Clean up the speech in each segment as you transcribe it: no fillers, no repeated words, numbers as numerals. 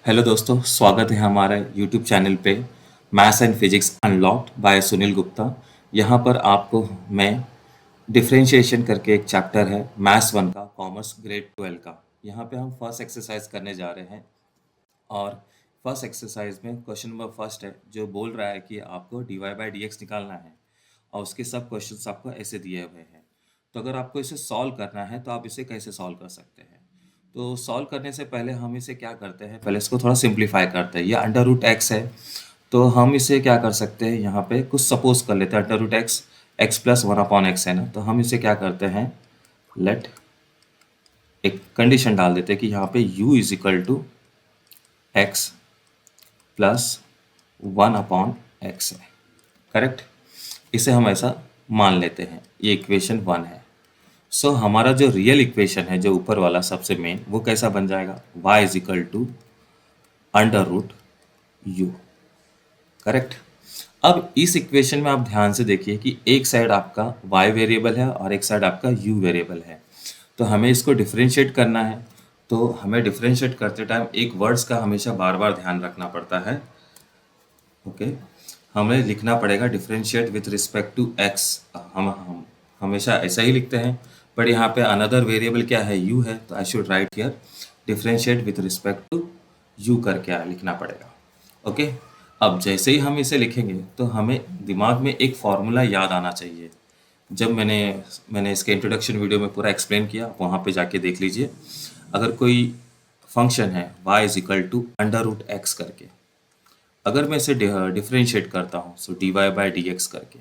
Hello दोस्तों, स्वागत है हमारे यूट्यूब चैनल पे maths and physics unlocked by Sunil Gupta. यहाँ पर आपको मैं डिफरेंशिएशन करके एक चैप्टर है मैथ्स 1 का, कॉमर्स ग्रेड 12 का। यहाँ पे हम फर्स्ट एक्सरसाइज करने जा रहे हैं और फर्स्ट एक्सरसाइज में क्वेश्चन नंबर फर्स्ट है जो बोल रहा है कि आपको d Y by D x निकालना है और उसके सब क्वेश्चंस आपको ऐसे दिए हुए हैं। तो अगर आपको इसे सॉल्व करना है तो आप इसे कैसे सॉल्व कर सकते हैं? तो सॉल्व करने से पहले हम इसे क्या करते हैं, पहले इसको थोड़ा सिंप्लीफाई करते हैं। ये अंडर रूट एक्स है, तो हम इसे क्या कर सकते हैं, यहाँ पे कुछ सपोज कर लेते हैं। Under root x x plus one upon x है ना, तो हम इसे क्या करते हैं, लेट एक कंडीशन डाल देते हैं कि यहाँ पे u is equal to x plus one upon x है। करेक्ट, इसे हम ऐसा मान लेते हैं। ये इक्वेशन 1 है। सो हमारा जो रियल इक्वेशन है, जो ऊपर वाला सबसे मेन, वो कैसा बन जाएगा, y is equal to under root u. Correct. अब इस इक्वेशन में आप ध्यान से देखिए कि एक साइड आपका y वेरिएबल है और एक साइड आपका u वेरिएबल है। तो हमें इसको डिफरेंशिएट करना है। तो हमें डिफरेंशिएट करते टाइम एक वर्ड्स का हमेशा बार बार ध्यान रखना पड़ता है। ओके, हमें लिखना पड़ेगा differentiate with respect to x. हम हमेशा ऐसा ही लिखते हैं, बट यहाँ पे अनदर वेरिएबल क्या है, u है, तो I should write here differentiate with respect to u करके लिखना पड़ेगा। ओके, अब जैसे ही हम इसे लिखेंगे तो हमें दिमाग में एक फॉर्मूला याद आना चाहिए। जब मैंने इसके इंट्रोडक्शन वीडियो में पूरा एक्सप्लेन किया, आप वहाँ पे जाके देख लीजिए। अगर कोई फंक्शन है y is equal to under root x करके, अगर मैं इसे डिफरेंशिएट करता हूँ so d Y by D x करके,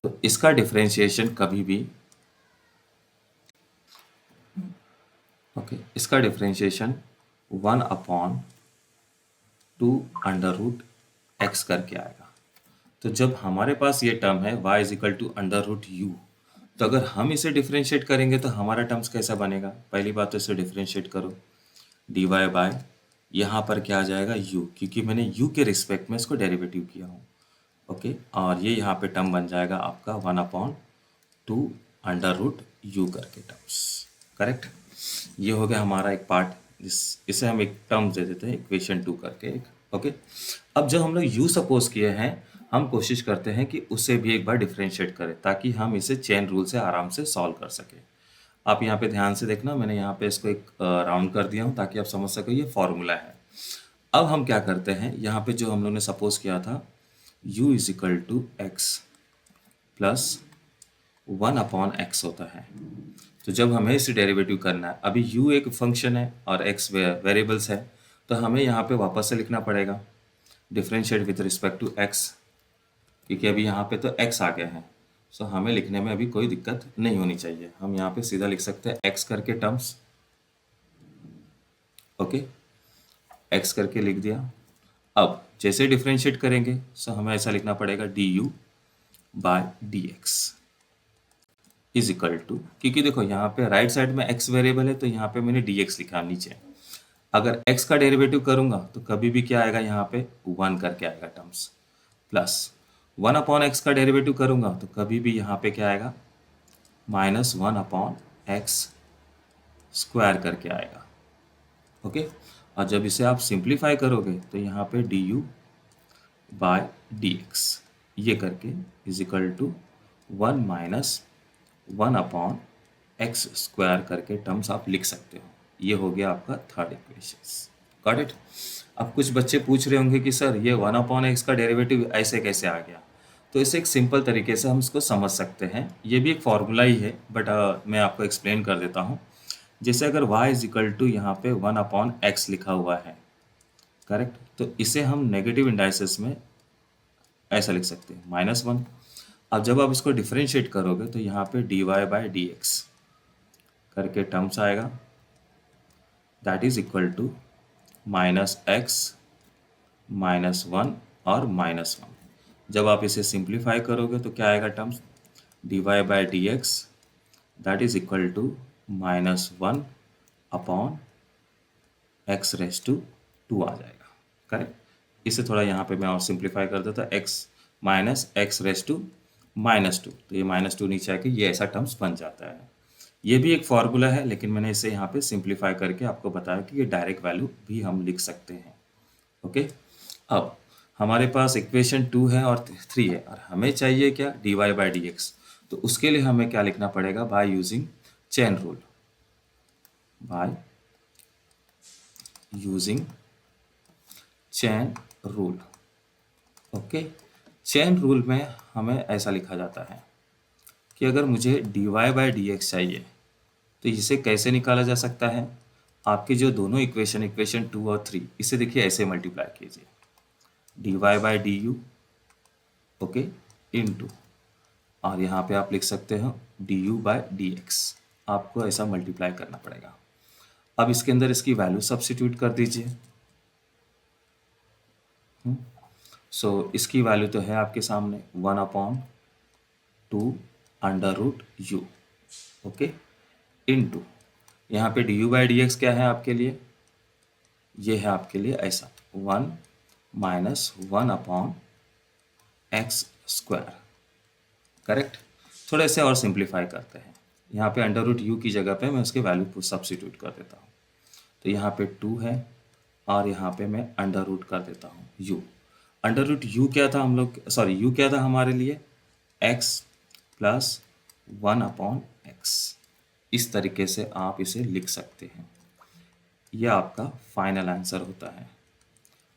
तो इसका डिफरेंशिएशन कभी भी इसका differentiation 1 upon 2 under root x करके आएगा। तो जब हमारे पास ये टर्म है y is equal to under root u, तो अगर हम इसे डिफरेंशिएट करेंगे तो हमारा टर्म्स कैसा बनेगा, पहली बात तो इसे डिफरेंशिएट करो, डी वाई बाय यहाँ पर क्या आ जाएगा u, क्योंकि मैंने u के रिस्पेक्ट में इसको डेरिवेटिव किया हूँ। ओके, और ये यहाँ पे टर्म बन जाएगा आपका 1 अपॉन 2 अंडर रूट यू करके टर्म्स। करेक्ट, ये हो गया हमारा एक पार्ट। इसे हम एक टर्म दे देते हैं इक्वेशन 2 करके एक। ओके, अब जब हम लोग u सपोज किए हैं, हम कोशिश करते हैं कि उसे भी एक बार डिफरेंशिएट करें ताकि हम इसे चेन रूल से आराम से सॉल्व कर सकें। आप यहाँ पे ध्यान से देखना, मैंने यहाँ पे इसको एक राउंड कर दिया हूँ ताकि आप समझ सको ये फॉर्मूला है। अब हम क्या करते हैं, यहाँ पे जो हम लोग ने सपोज किया था u is equal to x plus 1 upon x होता है। तो जब हमें इसे डेरिवेटिव करना है, अभी u एक फंक्शन है और x वेरिएबल्स है, तो हमें यहाँ पे वापस से लिखना पड़ेगा differentiate with respect to x, क्योंकि अभी यहाँ पे तो x आ गया है। सो हमें लिखने में अभी कोई दिक्कत नहीं होनी चाहिए। हम यहाँ पे सीधा लिख सकते हैं x करके टर्म्स। ओके, x करके लिख दिया। अब जैसे डिफरेंशिएट करेंगे सो हमें ऐसा लिखना पड़ेगा du by dx is equal to, क्योंकि देखो यहाँ पे राइट साइड में x वेरिएबल है तो यहाँ पे मैंने dx लिखा नीचे। अगर x का डेरिवेटिव करूंगा तो कभी भी क्या आएगा, यहाँ पे 1 करके आएगा टर्म्स, प्लस 1 अपॉन एक्स का डेरिवेटिव करूंगा तो कभी भी यहाँ पे क्या आएगा, माइनस 1 अपॉन एक्स स्क्वायर करके आएगा। ओके, और जब इसे आप सिंप्लीफाई करोगे तो यहाँ पे d u by D x ये करके is equal to 1 minus 1 upon x square करके टर्म्स आप लिख सकते हो। ये हो गया आपका थर्ड इक्वेशन। Got it. अब कुछ बच्चे पूछ रहे होंगे कि सर ये 1 अपॉन एक्स का डेरिवेटिव ऐसे कैसे आ गया। तो इसे एक सिंपल तरीके से हम इसको समझ सकते हैं। ये भी एक फार्मूला ही है, बट मैं आपको एक्सप्लेन कर देता हूँ। जैसे अगर y इज इक्वल टू यहाँ पे 1 अपॉन एक्स लिखा हुआ है, करेक्ट, तो इसे हम नेगेटिव इंडाइसेस में ऐसा लिख सकते हैं -1। अब जब आप इसको डिफरेंशिएट करोगे तो यहाँ पे D Y by D x करके टर्म्स आएगा, that is equal to -x -1 और -1। जब आप इसे सिंप्लीफाई करोगे तो क्या आएगा terms, d Y by D x that is equal to -1 upon x raise to 2 आ जाएगा। करेक्ट, इसे थोड़ा यहाँ पे मैं और सिंप्लीफाई कर देता, x minus x raise to -2, तो ये -2 नीचे आके ये ऐसा टर्म्स बन जाता है। ये भी एक फार्मूला है, लेकिन मैंने इसे यहाँ पे सिंप्लीफाई करके आपको बताया कि ये डायरेक्ट वैल्यू भी हम लिख सकते हैं। ओके, अब हमारे पास इक्वेशन 2 है और 3 है, और हमें चाहिए क्या, dy बाई डी एक्स। तो उसके लिए हमें क्या लिखना पड़ेगा, bye using chain rule, bye using chain rule. Okay, chain rule में हमें ऐसा लिखा जाता है कि अगर मुझे dy बाई डी एक्स चाहिए तो इसे कैसे निकाला जा सकता है। आपके जो दोनों इक्वेशन 2 और 3, इसे देखिए ऐसे मल्टीप्लाई कीजिए, dy by D you, okay, into, और यहाँ पे आप लिख सकते हो D you by D x. आपको ऐसा मल्टीप्लाई करना पड़ेगा। अब इसके अंदर इसकी वैल्यू सब्स्टिट्यूट कर दीजिए। सो इसकी वैल्यू तो है आपके सामने 1/2 under root u, okay, into, यहाँ पे d you by D x क्या है आपके लिए, ये है आपके लिए ऐसा 1 माइनस 1/x स्क्वायर। करेक्ट। थोड़े से और सिंप्लीफाई करते हैं, यहाँ पे अंडर रूट यू की जगह पे मैं उसके वैल्यू को सब्स्टिट्यूट कर देता हूँ। तो यहाँ पे 2 है और यहाँ पे मैं अंडर रूट कर देता हूँ u। अंडर रूट यू क्या था हम लोग, सॉरी यू क्या था हमारे लिए, x प्लस 1/x। इस तरीके से आप इसे लिख सकते हैं। यह आपका फाइनल आंसर होता है।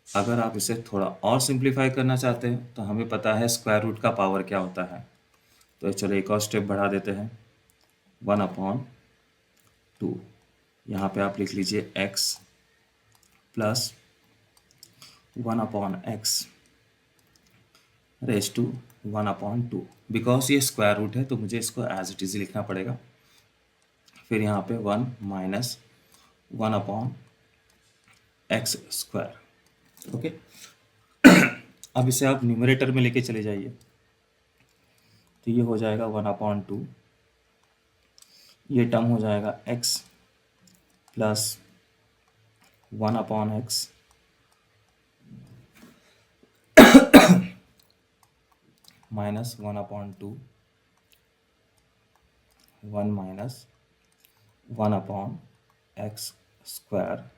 अगर आप इसे थोड़ा और सिंप्लीफाई करना चाहते हैं तो हमें पता है स्क्वायर रूट का पावर क्या होता है। तो चलो एक और स्टेप बढ़ा देते हैं, 1/2, यहाँ पे आप लिख लीजिए x plus 1/x raise to 1/2। Because ये स्क्वायर रूट है तो मुझे इसको एज इट इज लिखना पड़ेगा। फिर यहाँ पे 1 माइनस 1/x स्क्वायर। ओके, अब इसे आप न्यूमरेटर में लेके चले जाइए, तो ये हो जाएगा 1/2, ये टर्म हो जाएगा x plus 1/x minus 1/2, 1 minus 1/x square.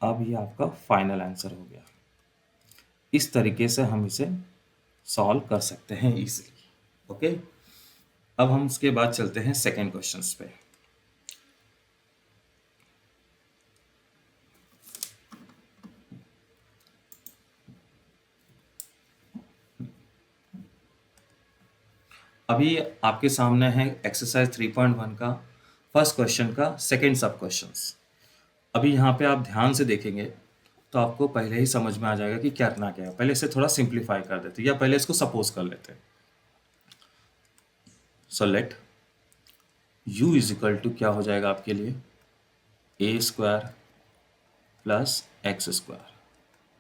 अब ये आपका फाइनल आंसर हो गया। इस तरीके से हम इसे सॉल्व कर सकते हैं इजीली। ओके, अब हम उसके बाद चलते हैं सेकेंड क्वेश्चंस पे। अभी आपके सामने है एक्सरसाइज 3.1 का फर्स्ट क्वेश्चन का सेकेंड सब क्वेश्चंस। अभी यहाँ पे आप ध्यान से देखेंगे तो आपको पहले ही समझ में आ जाएगा कि करना क्या है। पहले इसे थोड़ा सिंप्लीफाई कर देते या पहले इसको सपोज कर लेते। So let u is equal to क्या हो जाएगा आपके लिए, a square plus x square.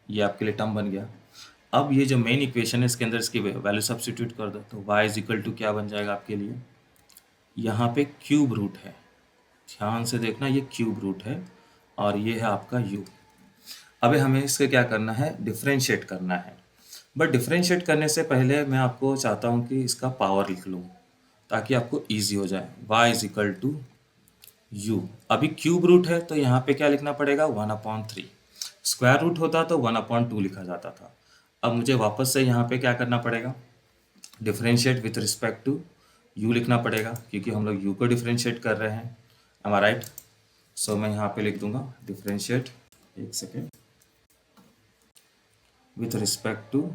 ये आपके लिए टर्म बन गया। अब ये जो मेन इक्वेशन है इसके अंदर इसकी वैल्यू सब्स्टिट्यूट कर दो, तो y इज इक्वल टू क्या बन जाएगा आपके लिए, यहाँ पे क्यूब रूट है, ध्यान से देखना ये क्यूब रूट है, और ये है आपका u। अभी हमें इसके क्या करना है, डिफ्रेंशिएट करना है। बट डिफ्रेंशिएट करने से पहले मैं आपको चाहता हूँ कि इसका पावर लिख लूँ ताकि आपको ईजी हो जाए। y is equal to u, अभी क्यूब रूट है तो यहाँ पे क्या लिखना पड़ेगा, 1/3। स्क्वायर रूट होता तो 1/2 लिखा जाता था। अब मुझे वापस से यहाँ पे क्या करना पड़ेगा, differentiate with respect to u लिखना पड़ेगा, क्योंकि हम लोग u को डिफरेंशिएट कर रहे हैं। एम आई राइट। सो मैं यहाँ पे लिख दूंगा डिफरेंशिएट, एक second, with respect to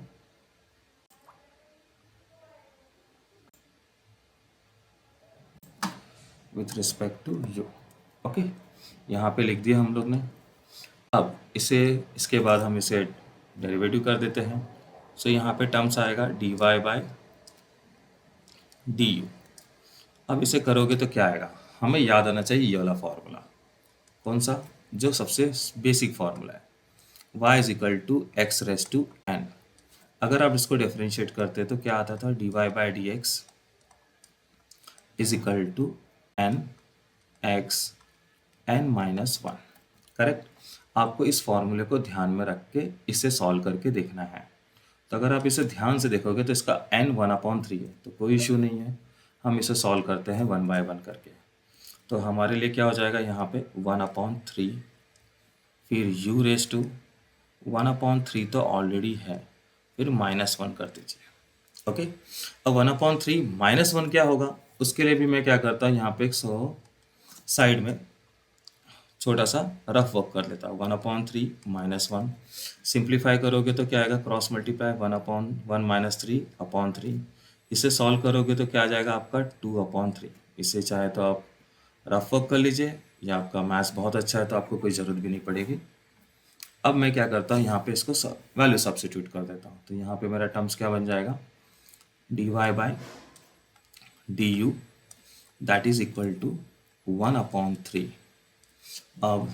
u। Okay, यहाँ पे लिख दिया हम लोग ने। अब इसे, इसके बाद हम इसे डेरिवेटिव कर देते हैं। सो यहाँ पे टर्म्स आएगा dy बाई डी यू। अब इसे करोगे तो क्या आएगा, हमें याद आना चाहिए ये वाला फॉर्मूला। कौन सा, जो सबसे बेसिक फॉर्मूला है, y is equal to x raise to n. अगर आप इसको डिफरेंशिएट करते तो क्या आता था, dy by D x is equal to n x n minus 1। Correct. आपको इस फॉर्मूले को ध्यान में रख के इसे सॉल्व करके देखना है। तो अगर आप इसे ध्यान से देखोगे तो इसका n 1/3 है, तो कोई इशू नहीं है। हम इसे सॉल्व करते हैं 1 बाय 1 करके। तो हमारे लिए क्या हो जाएगा यहाँ पे 1/3, फिर u रेज टू 1/3 तो ऑलरेडी है, फिर -1 कर दीजिए। ओके, अब 1/3 -1 क्या होगा, उसके लिए भी मैं क्या करता हूँ, यहाँ पे एक साइड में छोटा सा रफ वर्क कर लेता हूँ। 1/3 -1 सिंप्लीफाई करोगे तो क्या आएगा, क्रॉस मल्टीप्लाई 1/1 -3/3। इसे सॉल्व करोगे तो क्या आ जाएगा आपका 2/3। इसे चाहे तो आप रफ वर्क कर लीजिए, या आपका मैथ्स बहुत अच्छा है तो आपको कोई ज़रूरत भी नहीं पड़ेगी। अब मैं क्या करता हूँ, यहाँ पे इसको वैल्यू सब्स्टिट्यूट कर देता हूँ। तो यहाँ पे मेरा टर्म्स क्या बन जाएगा, dy/du that is equal to 1/3। अब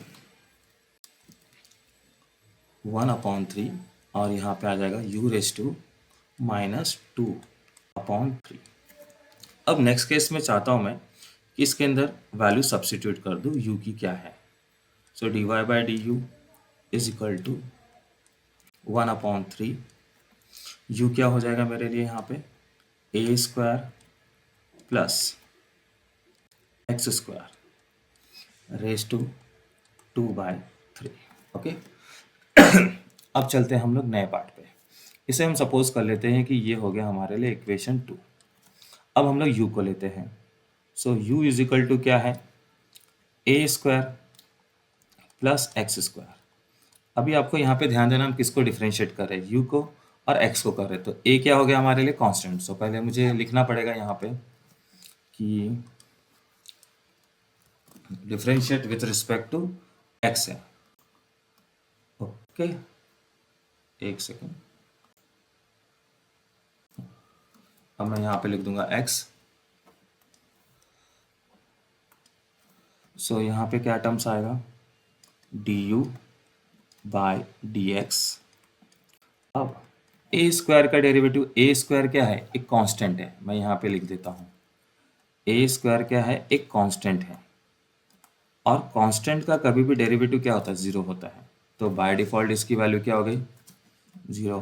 1/3 और यहाँ पे आ जाएगा u रेज टू -2/3। अब नेक्स्ट केस में चाहता हूँ मैं कि इसके अंदर वैल्यू सब्स्टिट्यूट कर दूँ u की क्या है। So dy/du is equal to 1/3। u क्या हो जाएगा मेरे लिए यहाँ पे, a² plus x² raise to 2/3। Okay, अब चलते हैं हम लोग नए पार्ट पे। इसे हम सपोज कर लेते हैं कि ये हो गया हमारे लिए इक्वेशन 2। अब हम लोग u को लेते हैं। सो u इज इक्वल टू क्या है, a² प्लस x²। अभी आपको यहाँ पे ध्यान देना, हम किसको डिफ्रेंशिएट कर रहे हैं, u को और x को कर रहे हैं। तो a क्या हो गया हमारे लिए, कांस्टेंट। सो पहले मुझे लिखना पड़ेगा यहाँ पे कि differentiate with respect to x है। ओके, एक सेकेंड, अब मैं यहाँ पे लिख दूंगा x। सो यहाँ पे क्या टर्म्स आएगा, du/dx। अब a² का डेरिवेटिव, a² क्या है, एक कांस्टेंट है, मैं यहाँ पे लिख देता हूँ। a² क्या है, एक कांस्टेंट है, और कांस्टेंट का कभी भी डेरिवेटिव क्या होता है, 0 होता है। तो बाय डिफॉल्ट इसकी वैल्यू क्या हो गई, 0।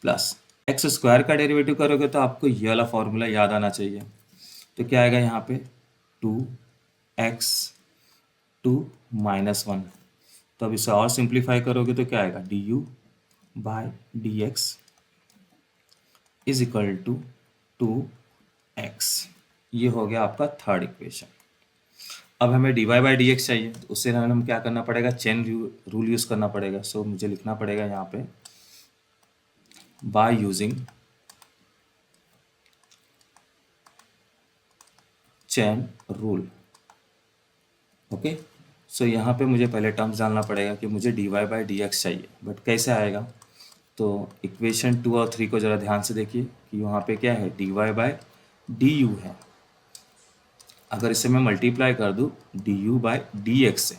प्लस x² का डेरिवेटिव करोगे तो आपको ये वाला फॉर्मूला याद आना चाहिए। तो क्या आएगा यहाँ पे, 2x टू -1। तो अब इसे और सिंप्लीफाई करोगे तो क्या आएगा, du/dx is equal to 2x। ये हो गया आपका थर्ड इक्वेशन। अब हमें dy/dx चाहिए, तो उससे हम क्या करना पड़ेगा, चेन रूल यूज करना पड़ेगा। सो मुझे लिखना पड़ेगा यहाँ पे by using chain rule. Okay, so यहाँ पे मुझे पहले टर्म्स डालना पड़ेगा कि मुझे dy/dx चाहिए, बट कैसे आएगा। तो इक्वेशन 2 और 3 को ज़रा ध्यान से देखिए कि वहाँ पे क्या है, dy/du है। अगर इसे मैं मल्टीप्लाई कर दूँ du/dx से,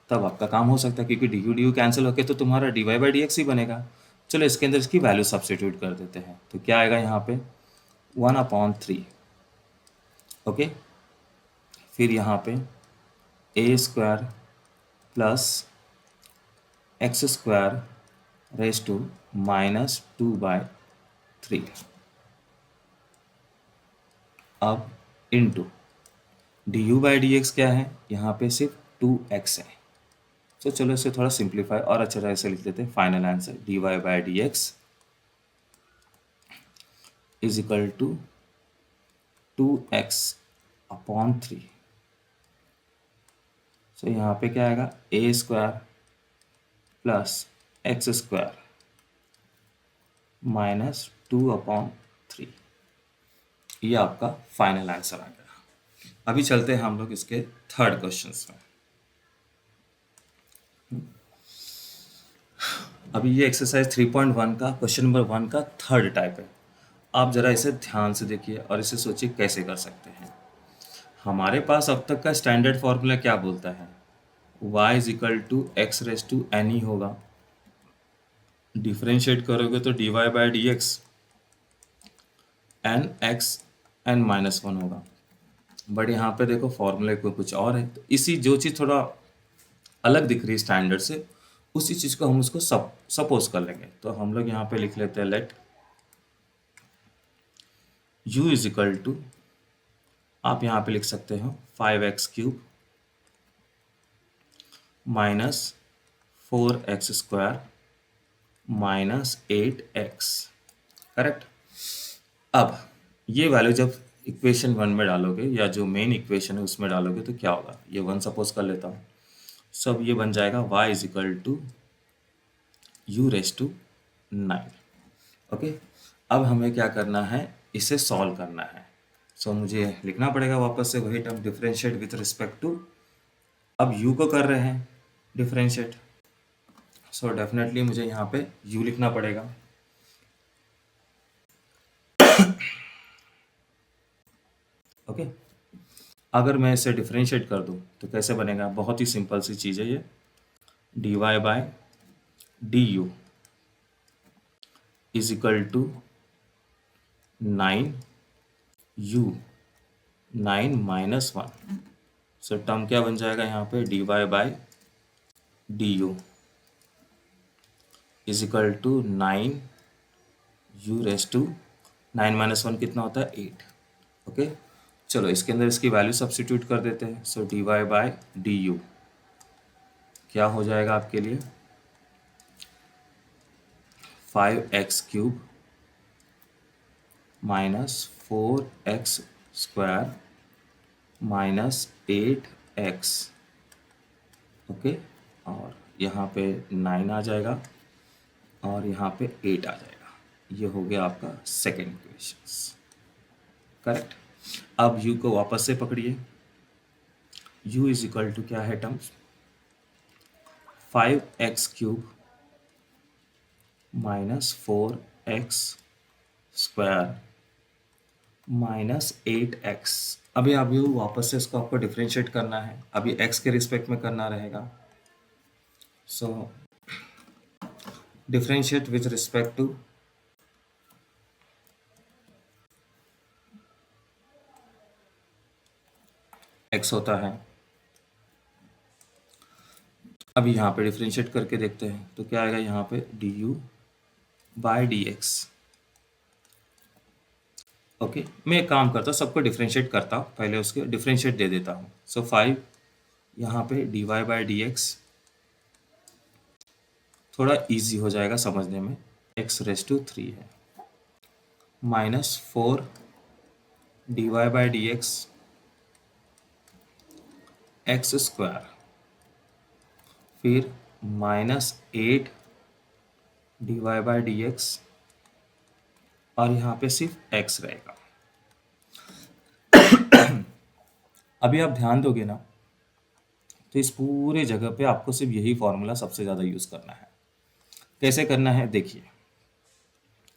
तब आपका काम हो सकता है, क्योंकि du कैंसिल होके तो तुम्हारा dy/dx ही बनेगा। चलो इसके अंदर इसकी वैल्यू सब्स्टिट्यूट कर देते हैं। तो क्या आएगा यहाँ पे, 1/3। ओके, फिर यहाँ पे a² plus x² raise to -2/3। अब इनटू du/dx क्या है, यहाँ पे सिर्फ 2x है। तो चलो इसे थोड़ा सिंप्लीफाई और अच्छे तरह से लिख देते हैं। Final answer dy/dx is equal to 2x/3। So यहाँ पे क्या आएगा, a² प्लस x² -2/3। ये आपका फाइनल आंसर आ गया। अभी चलते हैं हम लोग इसके थर्ड क्वेश्चंस में। अभी ये एक्सरसाइज 3.1 का क्वेश्चन नंबर 1 का थर्ड टाइप है। आप ज़रा इसे ध्यान से देखिए और इसे सोचिए कैसे कर सकते हैं। हमारे पास अब तक का स्टैंडर्ड फॉर्मूला क्या बोलता है, y is equal to x raise to n ही होगा। डिफ्रेंशिएट करोगे तो dy/dx एन एक्स एन -1 होगा। बट यहाँ पे देखो फॉर्मूले को कुछ और है। तो इसी जो चीज़ थोड़ा अलग दिख रही है स्टैंडर्ड से, उसी चीज़ को हम उसको सपोज कर लेंगे। तो हम लोग यहाँ पे लिख लेते हैं let u is equal to, आप यहाँ पे लिख सकते हो 5x³ minus 4x² minus 8x। Correct. अब ये वैल्यू जब इक्वेशन 1 में डालोगे या जो मेन इक्वेशन है उसमें डालोगे तो क्या होगा, ये 1 सपोज कर लेता हूँ। सब ये बन जाएगा y is equal to u⁻⁹। Okay. अब हमें क्या करना है, इसे सॉल्व करना है। सो मुझे लिखना पड़ेगा वापस से वही term, differentiate with respect to, अब u को कर रहे हैं डिफरेंशिएट, सो डेफिनेटली मुझे यहाँ पे u लिखना पड़ेगा। ओके। अगर मैं इसे डिफरेंशिएट कर दूँ तो कैसे बनेगा, बहुत ही सिंपल सी चीज़ है ये, dy by du is equal to 9u 9 minus 1। So term क्या बन जाएगा यहाँ पे, dy by du is equal to 9u⁻⁹ 9 minus 1 कितना होता है, 8। ओके। चलो इसके अंदर इसकी वैल्यू सब्स्टिट्यूट कर देते हैं। सो dy बाय du क्या हो जाएगा आपके लिए, 5x³ minus 4x² minus 8x। Okay. और यहाँ पे 9 आ जाएगा और यहाँ पे 8 आ जाएगा। ये हो गया आपका सेकेंड इक्वेशन। करेक्ट। अब u को वापस से पकड़िए, u इज इक्वल टू क्या है terms, 5x³ minus 4x² minus 8x। अभी आप यू वापस से इसको आपको डिफरेंशिएट करना है, अभी x के रिस्पेक्ट में करना रहेगा। So differentiate with respect to x होता है। अभी यहाँ पे डिफरेंशिएट करके देखते हैं तो क्या आएगा, यहाँ पे du बाय dx। ओके। मैं एक काम करता हूँ, सबको डिफरेंशिएट करता हूँ, पहले उसके डिफरेंशिएट दे देता हूँ। सो 5 यहाँ पे dy बाय dx थोड़ा इजी हो जाएगा समझने में, x⁻³ है minus 4 dy by dx x², फिर माइनस 8 dy बाय dx और यहाँ पे सिर्फ x रहेगा। अभी आप ध्यान दोगे ना तो इस पूरे जगह पे आपको सिर्फ यही फॉर्मूला सबसे ज़्यादा यूज़ करना है। कैसे करना है देखिए,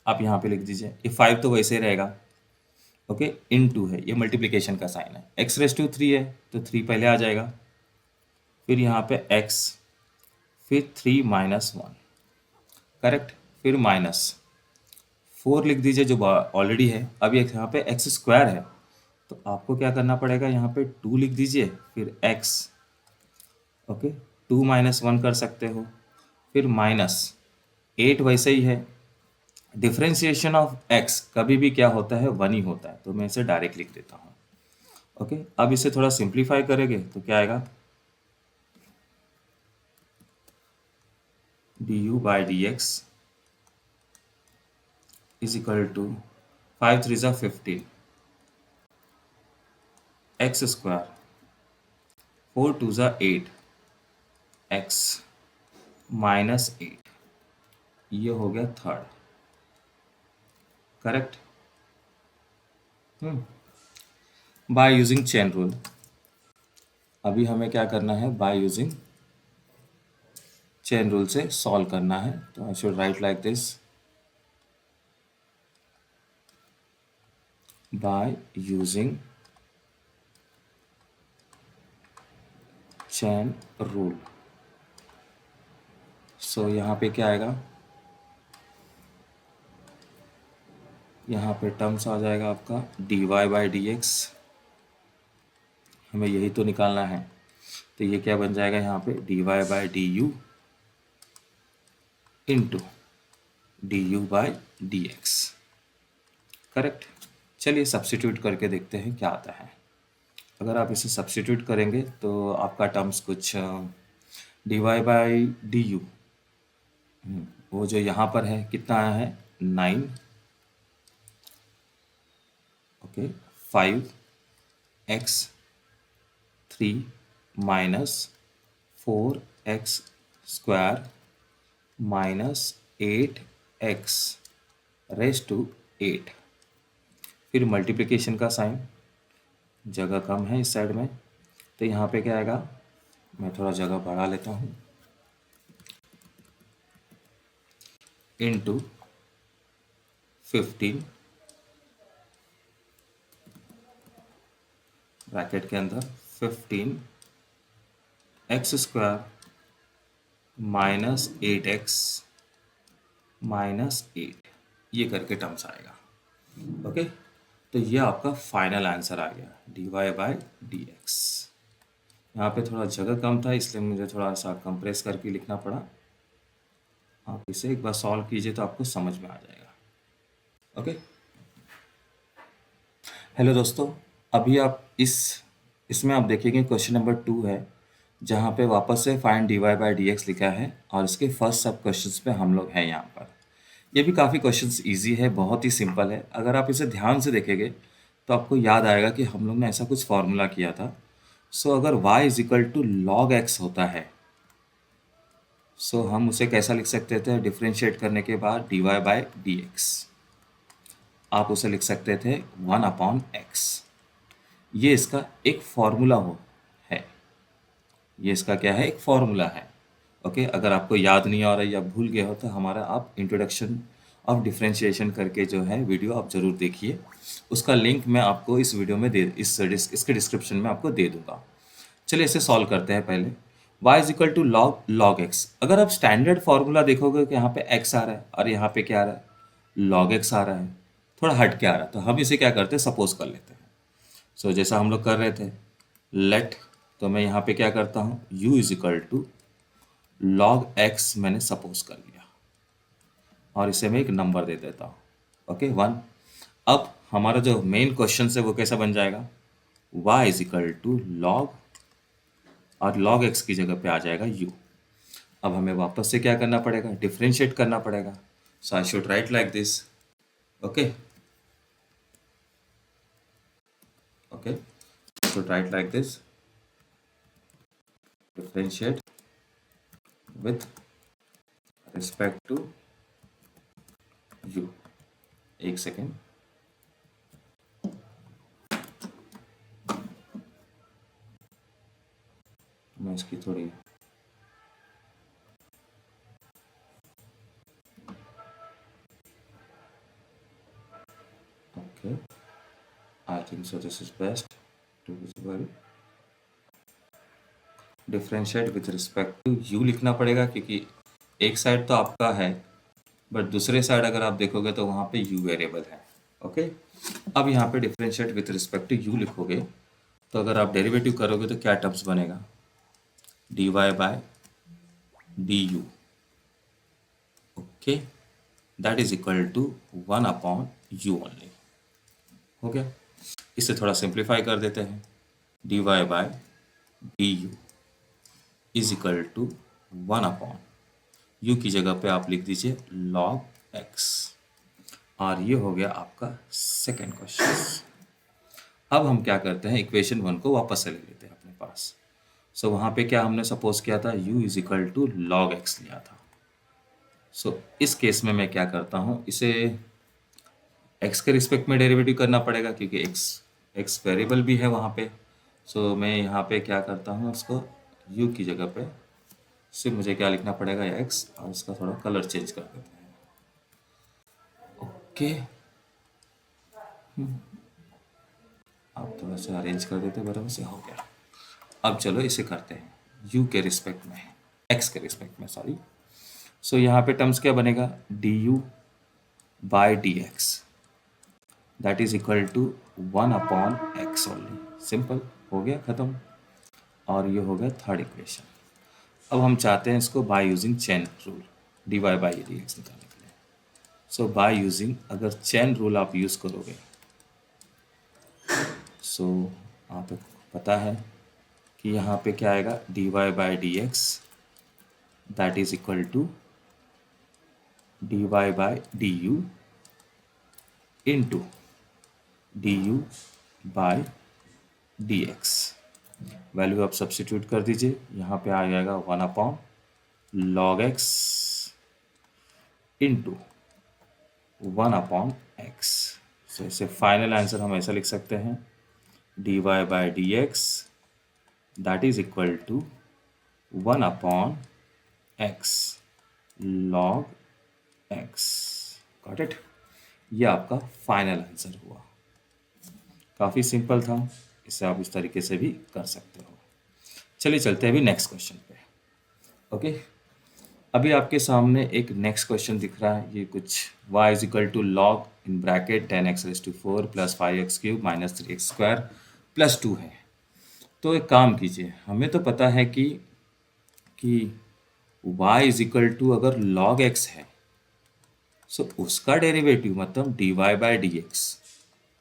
आप यहाँ पे लिख दीजिए, ये 5 तो वैसे रहेगा। ओके। इन 2 है, ये मल्टीप्लिकेशन का साइन है, x⁻³ है तो 3 पहले आ जाएगा, फिर यहाँ पे x, फिर 3 माइनस 1। करेक्ट। फिर माइनस 4 लिख दीजिए जो ऑलरेडी है। अब यहाँ पे x² है तो आपको क्या करना पड़ेगा, यहाँ पे 2 लिख दीजिए, फिर x। ओके। 2 माइनस 1 कर सकते हो, फिर माइनस 8 वैसे ही है। डिफरेंशिएशन ऑफ x कभी भी क्या होता है, 1 ही होता है, तो मैं इसे डायरेक्ट लिख देता हूँ। ओके। अब इसे थोड़ा सिंप्लीफाई करेंगे तो क्या आएगा, du by dx is equal to 5 3 ज़ा 15 x², 4 2 ज़ा 8 x माइनस 8। ये हो गया third. Correct. By using chain rule, अभी हमें क्या करना है, बाय यूजिंग चेन रूल से सॉल्व करना है। तो I should write like this, by using chain rule. So यहाँ पे क्या आएगा, यहाँ पे टर्म्स आ जाएगा आपका dy बाय dx, हमें यही तो निकालना है। तो ये क्या बन जाएगा, यहाँ पे dy by du into du by dx। Correct. चलिए सब्स्टिट्यूट करके देखते हैं क्या आता है। अगर आप इसे सब्स्टिट्यूट करेंगे तो आपका टर्म्स कुछ dy बाई डी यू, वो जो यहाँ पर है कितना आया है 9, okay 5x3 minus 4x² minus 8x raise to 8। फिर मल्टीप्लिकेशन का साइन, जगह कम है इस साइड में तो यहाँ पे क्या आएगा, मैं थोड़ा जगह बढ़ा लेता हूँ, इनटू 15 ब्रैकेट के अंदर 15x² माइनस 8x माइनस 8, ये करके टर्म्स आएगा। ओके तो ये आपका फाइनल आंसर आ गया dy बाई डी एक्स। यहाँ पे थोड़ा जगह कम था इसलिए मुझे थोड़ा सा कंप्रेस करके लिखना पड़ा। आप इसे एक बार सॉल्व कीजिए तो आपको समझ में आ जाएगा। ओके हेलो दोस्तों, अभी आप इसमें आप देखेंगे क्वेश्चन नंबर 2 है, जहाँ पे वापस से find dy by D x लिखा है और इसके फर्स्ट सब क्वेश्चंस पे हम लोग हैं यहाँ पर। ये भी काफ़ी क्वेश्चंस इजी है, बहुत ही सिंपल है। अगर आप इसे ध्यान से देखेंगे तो आपको याद आएगा कि हम लोग ने ऐसा कुछ फॉर्मूला किया था। सो अगर y is equal to log x होता है, सो हम उसे कैसा लिख सकते थे, डिफ्रेंशिएट करने के बाद dy बाई डी एक्स, आप उसे लिख सकते थे 1/x। ये इसका एक फॉर्मूला है, ये इसका क्या है, एक फॉर्मूला है। ओके अगर आपको याद नहीं आ रहा या भूल गए हो तो हमारा आप इंट्रोडक्शन ऑफ डिफरेंशिएशन करके जो है वीडियो आप ज़रूर देखिए, उसका लिंक मैं आपको इस वीडियो में इसके डिस्क्रिप्शन में आपको दे दूंगा। चलिए इसे सॉल्व करते हैं पहले। y is equal to log x. अगर आप स्टैंडर्ड फार्मूला देखोगे कि यहाँ पे x आ रहा है और यहाँ पे क्या आ रहा है, लॉग एक्स आ रहा है, थोड़ा हट के आ रहा है, तो हम इसे क्या करते हैं, सपोज कर लेते हैं। सो जैसा हम लोग कर रहे थे लेट, तो मैं यहाँ पे क्या करता हूँ, u is equal to log x मैंने सपोज कर लिया और इसे मैं एक नंबर दे देता हूँ, ओके 1। अब हमारा जो मेन क्वेश्चन है वो कैसा बन जाएगा, y is equal to log, और लॉग एक्स की जगह पे आ जाएगा u। अब हमें वापस से क्या करना पड़ेगा, डिफ्रेंशिएट करना पड़ेगा। So I should write like this, okay okay should write like this, differentiate with respect to u। एक सेकेंड, मैं इसकी थोड़ी okay, I think so this is best to visible. Differentiate with respect to u लिखना पड़ेगा क्योंकि एक side तो आपका है बट दूसरे साइड अगर आप देखोगे तो वहाँ पे यू वेरिएबल है। ओके अब यहाँ पे differentiate with respect to u लिखोगे तो अगर आप डेरिवेटिव करोगे तो क्या टर्म्स बनेगा, dy by D you, okay that is equal to 1/u only. हो गया, इसे थोड़ा सिंप्लीफाई कर देते हैं, dy by D you is equal to 1/u की जगह पे आप लिख दीजिए log x, और ये हो गया आपका सेकेंड क्वेश्चन। अब हम क्या करते हैं, इक्वेशन 1 को वापस से ले लेते हैं अपने पास। सो वहाँ पे क्या हमने सपोज किया था, u is equal to log x लिया था। सो इस केस में मैं क्या करता हूँ, इसे x के रिस्पेक्ट में डेरिवेटिव करना पड़ेगा क्योंकि x वेरिएबल भी है वहाँ पे। सो मैं यहाँ पे क्या करता हूँ, उसको u की जगह पे सिर्फ मुझे क्या लिखना पड़ेगा, x, और उसका थोड़ा कलर चेंज कर देते हैं, ओके आप थोड़ा सा अरेंज कर देते बराबर से, हो गया। अब चलो इसे करते हैं u के रिस्पेक्ट में, x के रिस्पेक्ट में सॉरी। सो यहाँ पे टर्म्स क्या बनेगा, du by D x that is equal to 1/x only, simple, हो गया ख़त्म। और ये हो गया थर्ड इक्वेशन। अब हम चाहते हैं इसको bye using chain rule, dy by D x निकालने के लिए। सो बाय यूजिंग, अगर चेन रूल आप यूज़ करोगे सो आपको पता है कि यहाँ पे क्या आएगा, dy by D x that is equal to dy by D you into D you by D x. Value आप सब्सटीट्यूट कर दीजिए, यहाँ पे आ जाएगा 1 log x इंटू 1/x। सो इसे फाइनल आंसर हम ऐसा लिख सकते हैं, dy by D x that is equal to 1/x log x। Got it? ये आपका फाइनल आंसर हुआ। काफ़ी सिंपल था, इसे आप इस तरीके से भी कर सकते हो। चलिए चलते हैं अभी नेक्स्ट क्वेश्चन पे। ओके, अभी आपके सामने एक नेक्स्ट क्वेश्चन दिख रहा है। ये कुछ y is equal to log in bracket 10x⁴ plus 5x³ minus 3x² plus 2 है। तो एक काम कीजिए, हमें तो पता है कि y इज इक्वल टू अगर log x है, सो उसका डेरिवेटिव मतलब dy बाई डी एक्स,